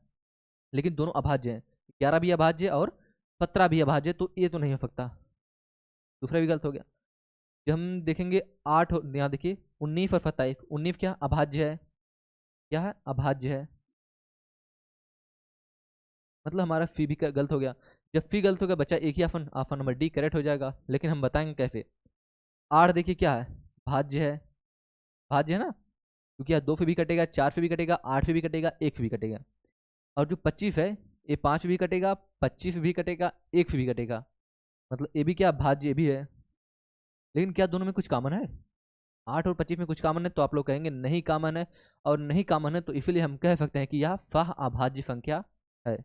[SPEAKER 1] लेकिन दोनों अभाज्य हैं। 11 भी अभाज्य और 17 भी अभाज्य, तो ये तो नहीं हो सकता। दूसरा भी गलत हो गया। जब हम देखेंगे 8, यहाँ देखिए 19 और 27। 19 क्या अभाज्य है, क्या है अभाज्य है, मतलब हमारा फी भी गलत हो गया। जब फी गलत हो गया बच्चा एक ही option, option number D correct हो जाएगा। लेकिन हम बताएंगे कैसे। 8 देखिए क्या है, भाज्य है, भाज्य है ना, क्योंकि यहाँ 2 से भी कटेगा, 4 से भी कटेगा, 8 से भी कटेगा, 1 से भी कटेगा। और जो 25 है, ये 5 से भी कटेगा, 25 से भी कटेगा, 1 से भी कटेगा। मतलब ये भी क्या भाज्य, ये भी है। लेकिन क्या दोनों में कुछ कॉमन है? 8 और 25 में कुछ कॉमन है, तो आप लोग कहेंगे नहीं कॉमन है। और नहीं कॉमन है तो इसीलिए हम कह सकते हैं कि यह फह अभाज्य संख्या है।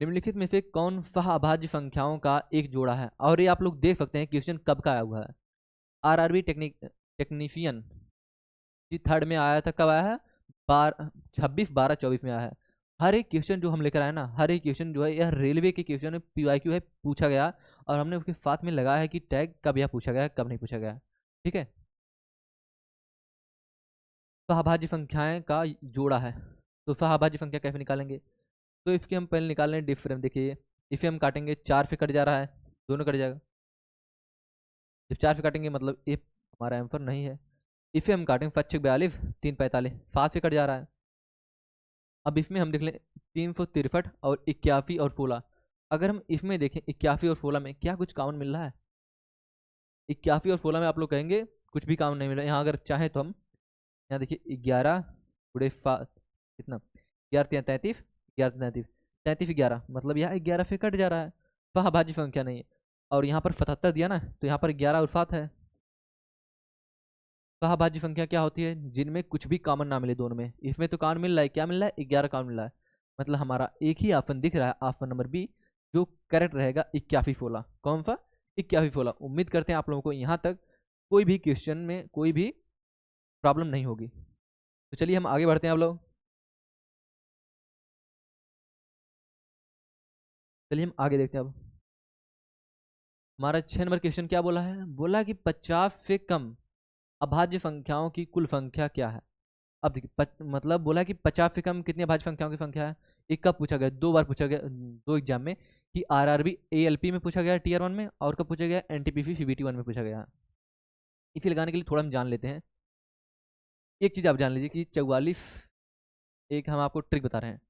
[SPEAKER 1] निम्नलिखित में से कौन सह अभाज्य संख्याओं का एक जोड़ा है? और ये आप लोग देख सकते हैं क्वेश्चन कब का आया हुआ है। आरआरबी टेक्नीशियन जी थर्ड में आया था, कब आया है? 26/12/24 में आया है। हर एक क्वेश्चन जो हम लेकर आए ना, हर एक क्वेश्चन जो है यह रेलवे के क्वेश्चन PYQ है, पूछा गया। और हमने उसके साथ में लगाया है कि टैग कब यह पूछा गया है, कब नहीं पूछा गया है। ठीक है। सहभाज्य संख्याएं का जोड़ा है, तो सहभाज्य संख्या कैसे निकालेंगे? तो इसके हम पहले निकाल लें डिफरेंस। देखिए इसे हम काटेंगे, 4 से कट जा रहा है, दोनों कट जाएगा। जब 4 से काटेंगे मतलब ये हमारा आंसर नहीं है। इसे हम काटेंगे 5×42 3×45, 7 से कट जा रहा है। अब इसमें हम देख लें 363 और 81 और 16। अगर हम इसमें देखें 81 और 16 में क्या कुछ कॉमन मिल रहा है? 81 और 16 में आप लोग कहेंगे कुछ भी कॉमन नहीं मिल रहा है। यहाँ अगर चाहे तो हम यहाँ देखिए 11 गुड़े कितना, 11×3 = 33, 11×3 = 33, 11 मतलब यहाँ 11 से कट जा रहा है, सहभाज्य संख्या नहीं है। और यहाँ पर 77 दिया ना, तो यहाँ पर 11 और 7 है। सहभाज्य संख्या क्या होती है? जिनमें कुछ भी कॉमन ना मिले दोनों में। इसमें तो कॉमन मिल रहा है, क्या मिल रहा है? 11 कॉमन मिल रहा है। मतलब हमारा एक ही ऑप्शन दिख रहा है, ऑप्शन नंबर बी, जो करेक्ट रहेगा 81/16। कौन सा? 81/16। उम्मीद करते हैं आप लोगों को यहाँ तक कोई भी क्वेश्चन में कोई भी प्रॉब्लम नहीं होगी। तो चलिए हम आगे बढ़ते हैं आप लोग। चलिए हम आगे देखते हैं अब। हमारा 6 नंबर क्वेश्चन क्या बोला है? बोला कि 50 से कम अभाज्य संख्याओं की कुल संख्या क्या है? अब देखिए मतलब बोला कि 50 से कम कितनी अभाज्य संख्याओं की संख्या है। एक कब पूछा गया? 2 बार पूछा गया, 2 एग्जाम में। कि आरआरबी ALP में पूछा गया Tier 1 में, और कब पूछा गया? NTPC CBT 1 में पूछा गया। इसे लगाने के लिए थोड़ा हम जान लेते हैं। एक चीज़ आप जान लीजिए कि 44, एक हम आपको ट्रिक बता रहे हैं।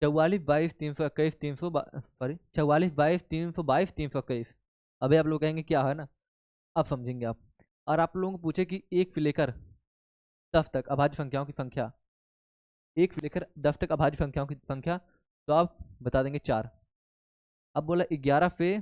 [SPEAKER 1] 44, 22, 321, 300, सॉरी 44, 22, 322, 321। अभी आप लोग कहेंगे क्या है ना, अब समझेंगे आप। और आप लोगों को पूछे कि 1 से लेकर 10 तक अभाज्य संख्याओं की संख्या, 1 से लेकर 10 तक अभाज्य संख्याओं की संख्या, तो आप बता देंगे 4। अब बोला 11 से,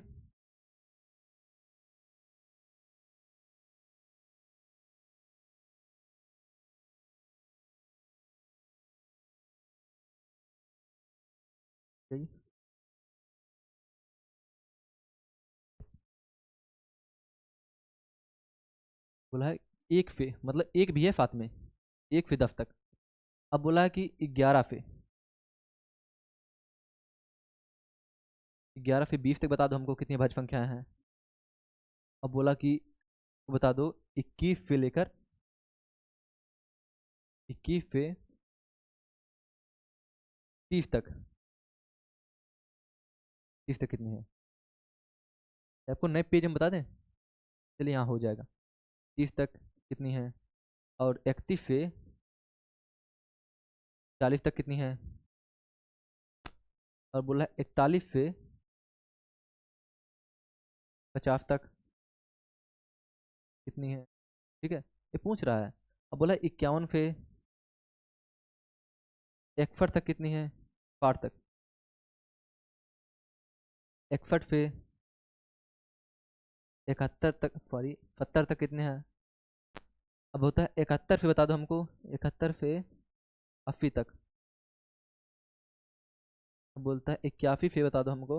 [SPEAKER 1] बोला है 1 से, मतलब एक भी है साथ में, 1 से 10 तक। अब बोला है कि 11 से 20 तक बता दो हमको कितनी अभाज्य संख्याएं हैं। अब बोला कि बता दो 21 से लेकर 30 तक, 30 तक कितनी है? आपको नए पेज में बता दें? चलिए यहाँ हो जाएगा। 30 तक कितनी है? और 31 से 40 तक कितनी है? और बोला है 41 से 50 तक कितनी है? ठीक है, ये पूछ रहा है। अब बोला 51 से 61 तक कितनी है? 60 तक। 61 से 71 तक, सॉरी 70 तक कितने हैं। अब होता है 71 से बता दो हमको, 71 से 80 तक। अब बोलता है 81 से बता दो हमको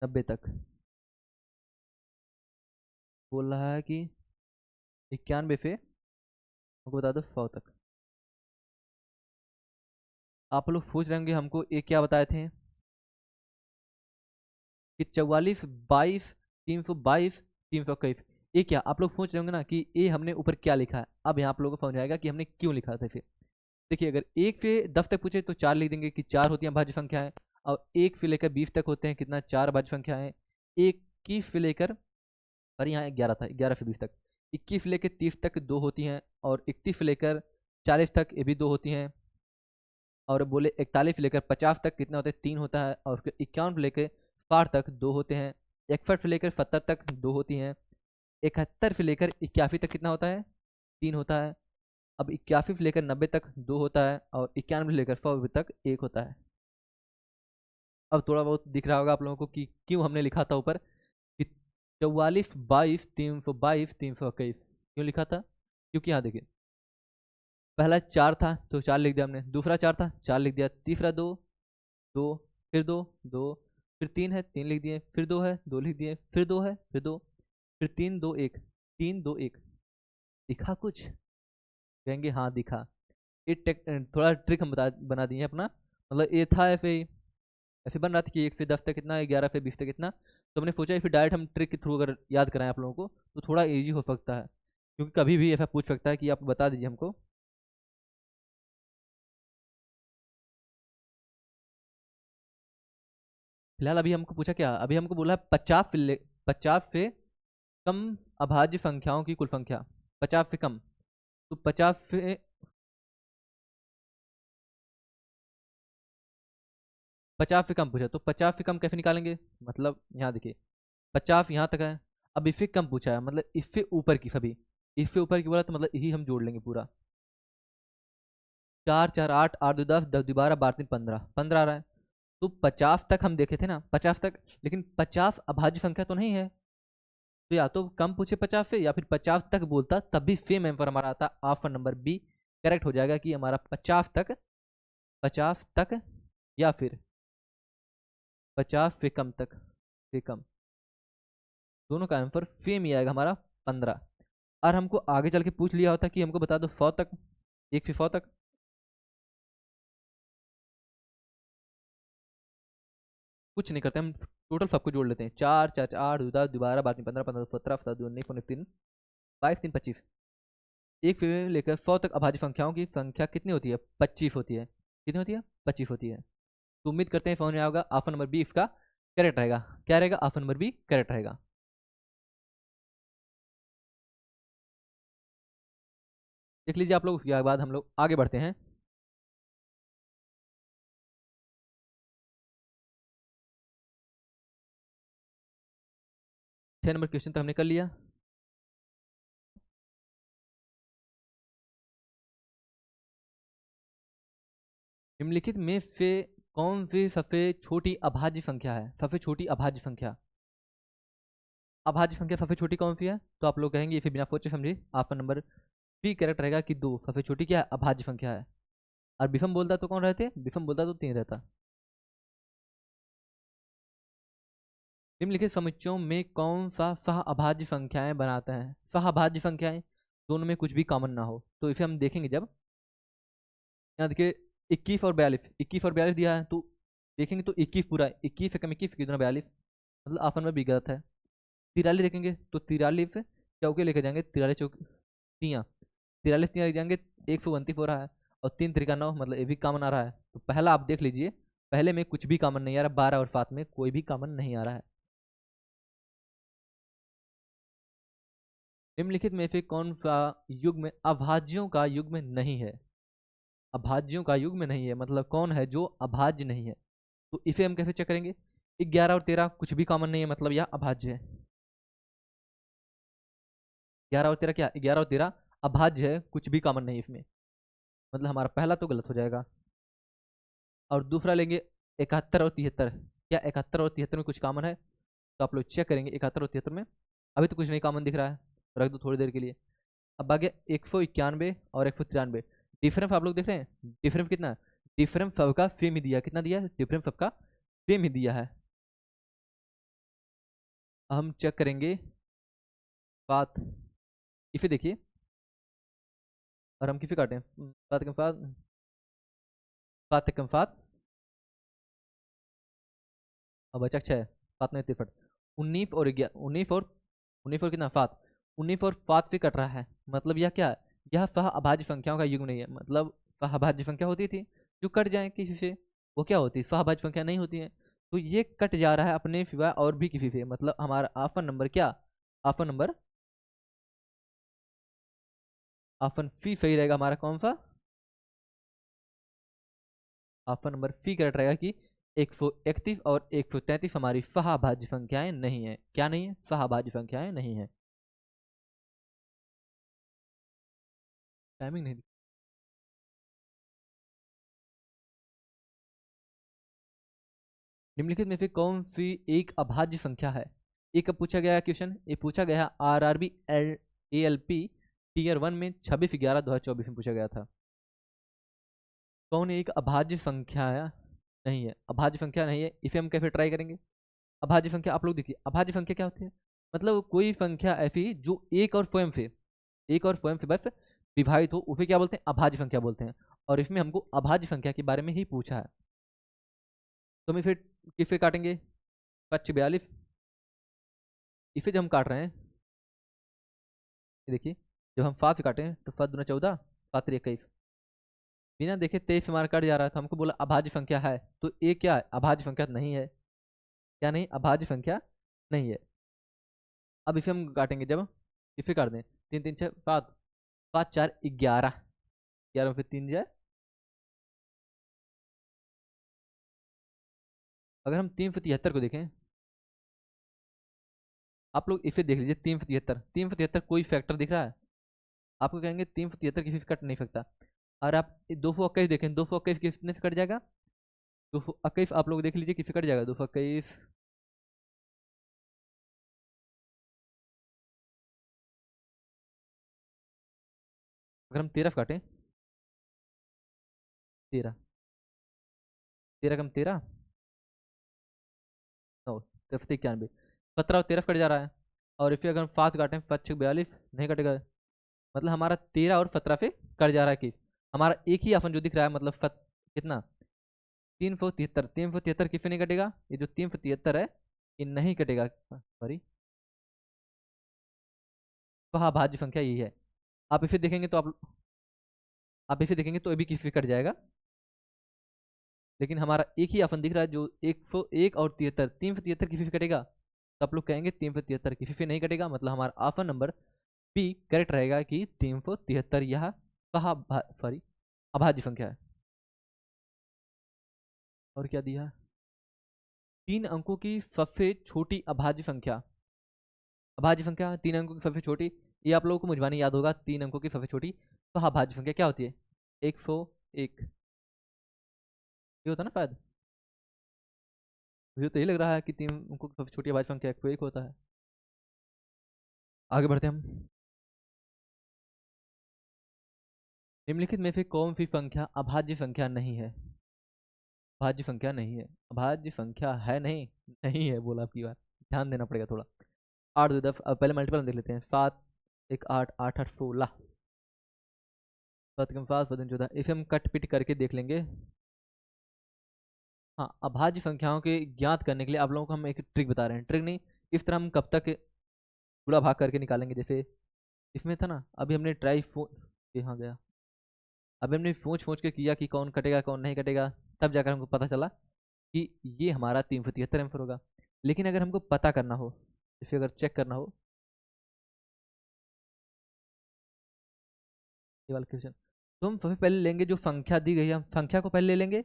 [SPEAKER 1] 90 तक। बोल रहा है कि 91 से हमको बता दो 100 तक। आप लोग सोच रहे होंगे हमको ये क्या बताए थे कि 44, 22, 322, 321। ये क्या आप लोग सोच रहे होंगे ना कि ये हमने ऊपर क्या लिखा है। अब यहाँ आप लोगों को समझ आएगा कि हमने क्यों लिखा था इसे। देखिए, अगर 1 से 10 तक पूछे तो 4 लिख देंगे कि 4 होती हैं भाज्य संख्याएं। और 1 से लेकर 20 तक होते हैं कितना, 4 भाज्य संख्याएं। 21 से लेकर, और यहाँ 11 था, 11 से 20 तक। 21 से लेकर 30 तक 2 होती हैं। और 31 से लेकर 40 तक ये भी 2 होती हैं। और बोले 41 से लेकर 50 तक कितना होता है, 3 होता है। और 51 से लेकर 60 तक 2 होते हैं। 61 से लेकर 70 तक 2 होती हैं। 71 से लेकर 81 तक कितना होता है, 3 होता है। अब 81 से लेकर 90 तक 2 होता है। और 91 से लेकर 100 तक 1 होता है। अब थोड़ा बहुत दिख रहा होगा आप लोगों को कि क्यों हमने लिखा था ऊपर कि 44, 22, 322, 321 क्यों लिखा था। क्योंकि यहाँ देखिए, पहला 4 था तो 4 लिख दिया हमने, दूसरा 4 था 4 लिख दिया, तीसरा 2, 2, फिर 2, 2, फिर 3 है 3 लिख दिए, फिर 2 है 2 लिख दिए, फिर 2 है फिर 2, फिर 3, 2, 1, 3, 2, 1। दिखा कुछ, कहेंगे हाँ दिखा। ये थोड़ा ट्रिक हम बना दिए अपना, मतलब ये था ऐसे ही, ऐसे बन रहा था कि 1 से 10 तक कितना, 11 से 20 तक कितना। तो हमने सोचा फिर डायरेक्ट हम ट्रिक के थ्रू अगर याद कराएं आप लोगों को तो थोड़ा ईजी हो सकता है। क्योंकि कभी भी ऐसा पूछ सकता है कि आप बता दीजिए हमको। फिलहाल अभी हमको पूछा क्या, अभी हमको बोला है 50 से कम अभाज्य संख्याओं की कुल संख्या। 50 से कम, तो 50 से कम पूछा तो 50 से कम कैसे निकालेंगे। मतलब यहाँ देखिए, 50 यहाँ तक है। अब इससे कम पूछा है, मतलब इससे ऊपर की सभी, इससे ऊपर की बोला तो मतलब यही हम जोड़ लेंगे पूरा। 4, 4, 8, 8, 2, 10, 10, 2, 12, 12, 3, 15, 15 आ रहा है। तो 50 तक हम देखे थे ना, 50 तक, लेकिन 50 अभाज्य संख्या तो नहीं है। तो या तो कम पूछे 50 से, या फिर 50 तक बोलता तब भी सेम आंसर हमारा आता। ऑप्शन नंबर बी करेक्ट हो जाएगा कि हमारा 50 तक, 50 तक, या फिर 50 से कम तक, से कम, दोनों का आंसर सेम ही आएगा हमारा 15। और हमको आगे चल के पूछ लिया होता कि हमको बता दो 100 तक, 1 से 100 तक। कुछ नहीं करते हम, टोटल सबको जोड़ लेते हैं। 4, 4, 8, 10, 12, 12, 15, 15, 17, 17, 19, 19, 22, 3, 25। 1 से लेकर 100 तक अभाज्य संख्याओं की संख्या कितनी होती है, 25 होती है। कितनी होती है, 25 होती है। तो उम्मीद करते हैं समझ में आएगा। ऑप्शन नंबर बी इसका करेक्ट रहेगा। क्या रहेगा, ऑप्शन नंबर बी करेक्ट रहेगा। देख लीजिए आप लोग, उसके बाद हम लोग आगे बढ़ते हैं। 6 नंबर क्वेश्चन तक हमने कर लिया। निम्नलिखित में से कौन सी सबसे छोटी अभाज्य संख्या है, सबसे छोटी अभाज्य संख्या। अभाज्य संख्या सबसे छोटी कौन सी है, तो आप लोग कहेंगे इसे बिना सोचे समझे ऑप्शन नंबर बी करेक्ट रहेगा कि 2 सबसे छोटी क्या है, अभाज्य संख्या है। और विषम बोलता तो कौन रहते, विषम बोलता तो 3 रहता। निम्नलिखित समुच्चयों में कौन सा सह अभाज्य संख्याएं बनाते हैं। सह अभाज्य संख्याएं, दोनों में कुछ भी कॉमन ना हो, तो इसे हम देखेंगे जब, यहाँ देखिए 21 और 42, 21 और 42 दिया है तो देखेंगे तो 21 पूरा है, 21 से कम 21 कितना 42, मतलब ऑप्शन में भी गलत है। 43 देखेंगे तो 43 चौके लेके जाएंगे, 43 चौके तियाँ, 43 तियाँ लेके जाएंगे, 129 हो रहा है। और 3 3 9, मतलब ये भी कॉमन आ रहा है। तो पहला आप देख लीजिए, पहले में कुछ भी कॉमन नहीं आ रहा, 12 और 7 में कोई भी कॉमन नहीं आ रहा है। निम्नलिखित में से कौन सा युग्म अभाज्यों का युग्म नहीं है। अभाज्यों का युग्म नहीं है मतलब कौन है जो अभाज्य नहीं है। तो इसे हम कैसे चेक करेंगे, 11 और 13 कुछ भी कॉमन नहीं है, मतलब यह अभाज्य है। 11 और 13 क्या, 11 और 13 अभाज्य है, कुछ भी कॉमन नहीं इसमें, मतलब हमारा पहला तो गलत हो जाएगा। और दूसरा लेंगे 71 और 73, क्या 71 और 73 में कुछ कॉमन है? तो आप लोग चेक करेंगे 71 और 73 में अभी तो कुछ नहीं कॉमन दिख रहा है, रख दो थोड़ी देर के लिए। अब आ गया 191 और 193। डिफरेंस आप लोग देख रहे हैं, डिफरेंस कितना है? डिफरेंस सबका सेम ही दिया, कितना दिया है? डिफरेंस सबका सेम ही दिया है। हम चेक करेंगे बात इसे देखिए, और हम किसे काटें? फात कम फात, फात कम फात, अब बचा 6, 7 में 63, 19 और कितना? फात, 19 और 5 से कट रहा है, मतलब यह क्या है? यह सह अभाज्य संख्याओं का युग्म नहीं है। मतलब सह अभाज्य संख्या होती थी जो कट जाए किसी से, वो क्या होती है? सह अभाज्य संख्या नहीं होती है। तो ये कट जा रहा है अपने सिवा और भी किसी से, मतलब हमारा आफन नंबर क्या? आफन नंबर, आफन फी सही रहेगा हमारा कौन सा? ऑप्शन नंबर सी करेक्ट रहेगा कि 131 और 133 हमारी सहाभाज्य संख्याएं नहीं है। क्या नहीं है? सहाभाज्य संख्याएं नहीं है। टाइमिंग नहीं। निम्नलिखित में से कौन सी एक अभाज्य संख्या है? एक पूछा गया क्वेश्चन, ये पूछा गया आरआरबी एएलपी टीयर 1 में 26/11/2024 में पूछा गया था। कौन एक अभाज्य संख्या नहीं है? अभाज्य संख्या नहीं है, इसे हम कैसे ट्राई करेंगे? अभाज्य संख्या आप लोग देखिए, अभाज्य संख्या क्या होती है? मतलब कोई संख्या ऐसी जो एक और स्वयं से बस विभाजित हो, उसे क्या बोलते हैं? अभाज्य संख्या बोलते हैं। और इसमें हमको अभाज्य संख्या के बारे में ही पूछा है, तो हम फिर किससे काटेंगे? 542, इसे जो हम काट रहे हैं, ये देखिए, जब हम 7 से काटें तो 7 दूना 14, 7 3 21, बिना देखे 23 हमारा कट जा रहा है, तो हमको बोला अभाज्य संख्या है, तो ये क्या है? अभाज्य संख्या नहीं है। क्या नहीं? अभाज्य संख्या नहीं है। अब इसे हम काटेंगे, जब इसे काट दें, 3 3 6 7, 5 4 11, 11 में फिर 3 जाए। अगर हम 373 को देखें, आप लोग इसे देख लीजिए, 373, 373 कोई फैक्टर दिख रहा है आपको? कहेंगे 373 किसी से कट नहीं सकता। और आप 221 देखें, 221 कितने से कट जाएगा? 221 आप लोग देख लीजिए किसी कट जाएगा 221। अगर हम 13 काटें, 13, 13 कम 13, 9, 91, 17 और 13 कट जा रहा है। और इसे अगर हम 7 काटें, 5 6 42, नहीं कटेगा। मतलब हमारा 13 और 17 से कट जा रहा है कि हमारा एक ही ऑप्शन जो दिख रहा है, मतलब कितना? 373, 373 किससे नहीं कटेगा? ये जो 373 है ये नहीं कटेगा, सॉरी, वह भाज्य संख्या यही है। आप इसे देखेंगे तो आप इसे देखेंगे तो अभी किसी कट जाएगा, लेकिन हमारा एक ही ऑप्शन दिख रहा है जो 101 और 73, 373 किसी से कटेगा, तो आप लोग कहेंगे 373 किसी से नहीं कटेगा, मतलब हमारा ऑप्शन नंबर बी करेक्ट रहेगा कि 373 यह सॉरी अभाज्य संख्या है। और क्या दिया? 3 अंकों की सबसे छोटी अभाज्य संख्या, अभाज्य संख्या 3 अंकों की सबसे छोटी, ये आप लोगों को मुझवानी याद होगा। 3 अंकों की सबसे छोटी तो अभाज्य संख्या क्या होती है? 101, ये होता है ना शायद, मुझे तो यही लग रहा है कि 3 अंकों की सबसे छोटी अभाज्य संख्या 101 होता है। आगे बढ़ते हैं हम। निम्नलिखित में से कौन सी संख्या अभाज्य संख्या नहीं है? अभाज्य संख्या नहीं है, अभाज्य संख्या है नहीं, नहीं है बोला आपकी बात, ध्यान देना पड़ेगा थोड़ा। 8 2 10, अब पहले मल्टीपल देख लेते हैं। 7 1 8, 8 8 16, 7 कम 7 7 14, इसे हम कट पिट करके देख लेंगे। हाँ, अभाज्य संख्याओं के ज्ञात करने के लिए आप लोगों को हम एक ट्रिक बता रहे हैं, ट्रिक नहीं, इस तरह हम कब तक पूरा भाग करके निकालेंगे। जैसे इसमें था ना, अभी हमने ट्राई यहाँ गया, अभी हमने सोच के किया कि कौन कटेगा कौन नहीं कटेगा, तब जाकर हमको पता चला कि ये हमारा 373 आंसर होगा। लेकिन अगर हमको पता करना हो, इसे अगर चेक करना हो, ये वाला क्वेश्चन, तो हम सबसे पहले लेंगे जो संख्या दी गई है, हम संख्या को पहले ले लेंगे,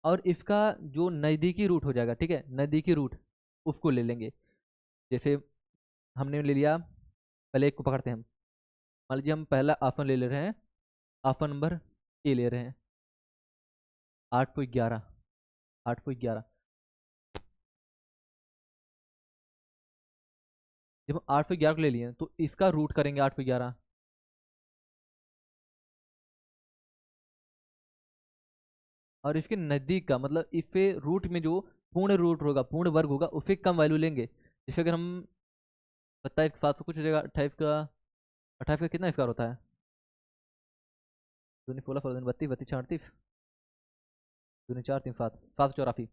[SPEAKER 1] और इसका जो नज़दीकी रूट हो जाएगा, ठीक है, नज़दीकी रूट उसको ले लेंगे। जैसे हमने ले लिया, पहले एक को पकड़ते हैं हम, मान लीजिए हम पहला ऑप्शन ले ले रहे हैं, ऑप्शन नंबर ए ले रहे हैं, 811, 811, जब हम 8 पे 11 को ले लिए तो इसका रूट करेंगे 8 पे 11, और इसके नज़दीक का मतलब इससे रूट में जो पूर्ण रूट होगा, पूर्ण वर्ग होगा, उससे कम वैल्यू लेंगे। जैसे अगर हम 27 700 कुछ हो जाएगा, 28 का कितना स्क्वायर होता है? दूनी 16 32 32 38, दूनी 4 3 7 784,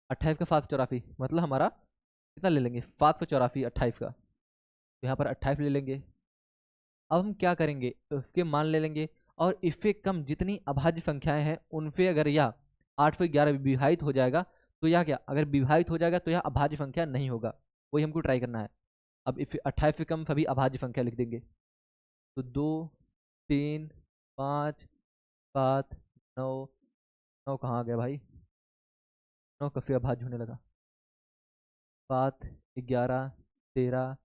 [SPEAKER 1] 28 का 784 मतलब हमारा कितना ले लेंगे? 784 28 का, तो यहाँ पर 28 ले लेंगे। अब हम क्या करेंगे, उसके मान ले लेंगे, और इससे कम जितनी अभाज्य संख्याएं हैं उनसे अगर यह 8 से 11 विभाजित हो जाएगा तो यह क्या, अगर विभाजित हो जाएगा तो यह अभाज्य संख्या नहीं होगा। वही हमको ट्राई करना है। अब इस 28 से कम सभी अभाज्य संख्या लिख देंगे, तो 2 3 5 7 9, 9 कहाँ आ गया भाई? 9 कब से अभाज्य होने लगा? 7 11 13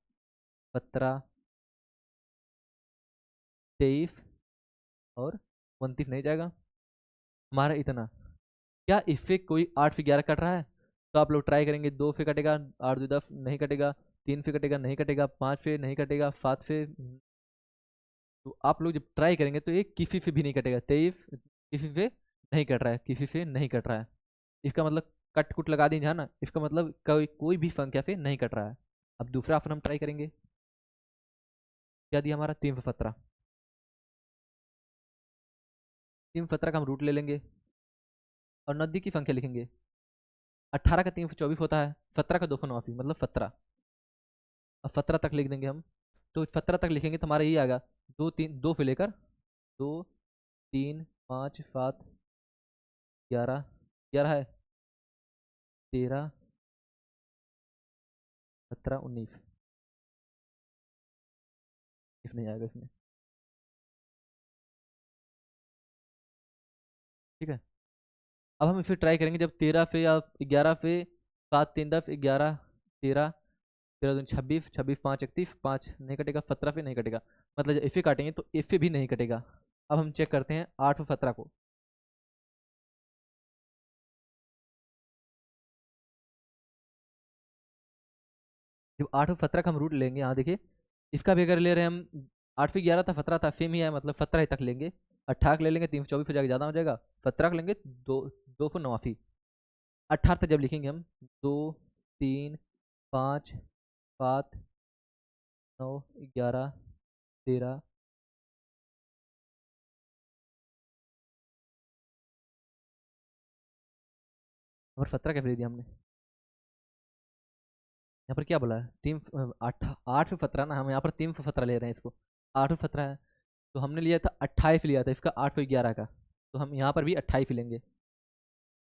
[SPEAKER 1] 17 23 और 29 नहीं जाएगा हमारा इतना। क्या इससे कोई 8 से 11 कट रहा है? तो आप लोग ट्राई करेंगे, 2 से कटेगा, 8 2 10 नहीं कटेगा, 3 से कटेगा नहीं कटेगा, 5 से नहीं कटेगा, 7 से, तो आप लोग जब ट्राई करेंगे तो ये किसी से भी नहीं कटेगा। 23 किसी से नहीं कट रहा है, किसी से नहीं कट रहा है, इसका मतलब कट कुट लगा दीजिए ना, इसका मतलब कोई भी संख्या से नहीं कट रहा है। अब दूसरा ऑप्शन हम ट्राई करेंगे, क्या दिया हमारा? 317। 317 का हम रूट ले लेंगे और नज़दीक की संख्या लिखेंगे। 18 का 324 होता है, 17 का 289 मतलब 17। अब 17 तक लिख देंगे हम, तो 17 तक लिखेंगे तो हमारा ये आएगा, 2 से लेकर 2 3 5 7 11, 11 है, 13 17 19, इफ नहीं आएगा इसमें, ठीक है। अब हम इसे ट्राई करेंगे, जब 13 से या 11 से, 7 3 10 11 13 13 2 26 26 5 31, 5 नहीं कटेगा, 17 से नहीं कटेगा, मतलब जब इसे काटेंगे तो इसे भी नहीं कटेगा। अब हम चेक करते हैं 8 और 17 को। जब 8 और 17 का हम रूट लेंगे, यहाँ देखिए, इसका भी अगर ले रहे हैं हम, 8 से 11 था, 17 था, सेम ही है, मतलब 17 ही तक लेंगे। 18 ले लेंगे 324 हो जाएगा, ज़्यादा हो जाएगा। 17 का लेंगे 289। 18 तक जब लिखेंगे हम, 2 3 5 7 9 11 13, और 17 कैसे दे दिया हमने? यहाँ पर क्या बोला है? 8 से 17 ना, हम यहाँ पर 3 से 17 ले रहे हैं इसको। 8 से 17 है, तो हमने लिया था 28 लिया था इसका, 8 से 11 का, तो हम यहाँ पर भी 28 लेंगे।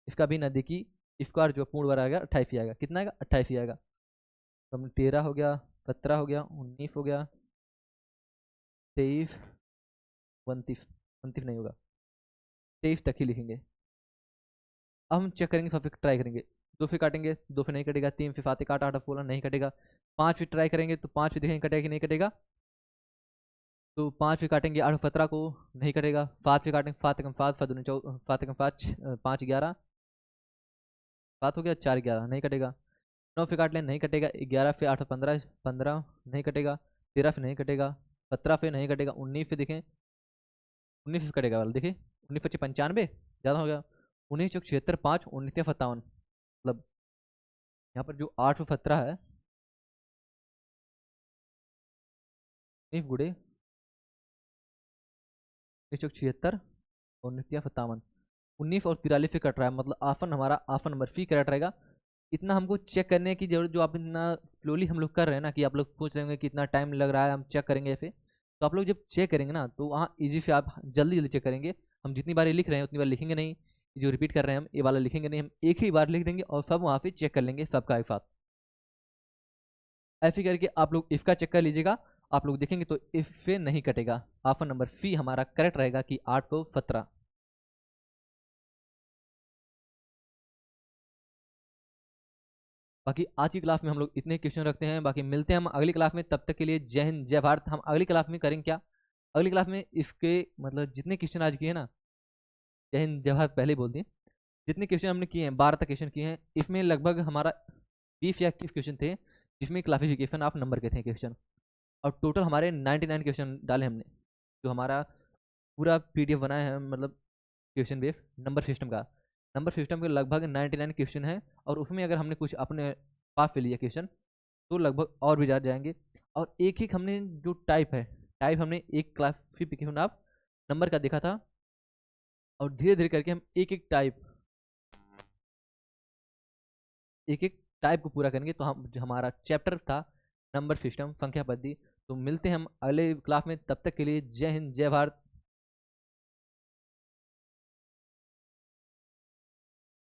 [SPEAKER 1] इसका भी नज़दीकी स्क्वायर जो पूर्ण वर्ग आएगा 28 ही आएगा। कितना आएगा? 28 ही आएगा। तो हमने 13 हो गया, 17 हो गया, 19 हो गया, 23 29, 29 नहीं होगा, 23 तक ही लिखेंगे। अब हम चेक करेंगे, फिर ट्राई करेंगे। 2 से काटेंगे, 2 से नहीं कटेगा। 3 से 7 1 8 8 16 नहीं कटेगा। 5 से ट्राई करेंगे तो 5 से देखेंगे कटेगा कि नहीं कटेगा, तो 5 से काटेंगे 8 17 को, नहीं कटेगा। 7 से काटेंगे, 7 एकम 7 7 दूनी 7 एकम 5 5 11, 7 हो गया, 4 11 नहीं कटेगा। 9 से काट लें, नहीं कटेगा। 11 से 8 15 15 नहीं कटेगा। 13 से नहीं कटेगा, 17 से नहीं कटेगा। 19 से देखें, 19 से कटेगा वाला देखिए, 19 पच्चीस 95 ज़्यादा हो गया। 19 चौक 76 5 19 57, मतलब यहाँ पर जो 8 से 17 है, 19 गुड़े 19 चौक 76 और 19 57, 19 और 43 से कट रहा है, मतलब आफन हमारा आफन नंबर सी करेक्ट रहेगा। इतना हमको चेक करने की जरूरत, जो आप इतना स्लोली हम लोग कर रहे हैं ना, कि आप लोग पूछ रहे होंगे कि इतना टाइम लग रहा है, हम चेक करेंगे ऐसे, तो आप लोग जब चेक करेंगे ना तो वहाँ ईजी से आप जल्दी जल्दी चेक करेंगे। हम जितनी बार ये लिख रहे हैं उतनी बार लिखेंगे नहीं, जो रिपीट कर रहे हैं हम ये वाला लिखेंगे नहीं, हम एक ही बार लिख देंगे और सब वहाँ पे चेक कर लेंगे सबका एक साथ। ऐसे करके आप लोग इसका चेक कर लीजिएगा, आप लोग देखेंगे तो इससे नहीं कटेगा। ऑप्शन नंबर सी हमारा करेक्ट रहेगा कि 817। बाकी आज की क्लास में हम लोग इतने क्वेश्चन रखते हैं, बाकी मिलते हैं हम अगली क्लास में। तब तक के लिए जय हिंद जय भारत। हम अगली क्लास में करेंगे क्या, अगली क्लास में इसके मतलब जितने क्वेश्चन आज किए ना, जय हिंद जय भारत पहले ही बोल दिए, जितने क्वेश्चन हमने किए हैं 12 तक क्वेश्चन किए हैं, इसमें लगभग हमारा 20 या 21 क्वेश्चन थे जिसमें क्लासिफिकेशन ऑफ नंबर के थे क्वेश्चन। और टोटल हमारे 99 क्वेश्चन डाले हमने, जो हमारा पूरा PDF बनाया है, मतलब क्वेश्चन बेस नंबर सिस्टम का। नंबर सिस्टम के लगभग 99 क्वेश्चन है, और उसमें अगर हमने कुछ अपने पास से लिए क्वेश्चन तो लगभग और भी ज़्यादा जाएंगे। और एक एक हमने जो टाइप है, टाइप हमने एक क्लासिफिकेशन ऑफ नंबर का देखा था, और धीरे धीरे करके हम एक एक टाइप को पूरा करेंगे। तो हम जो हमारा चैप्टर था नंबर सिस्टम संख्या पद्धति। तो मिलते हैं हम अगले क्लास में, तब तक के लिए जय हिंद जय भारत।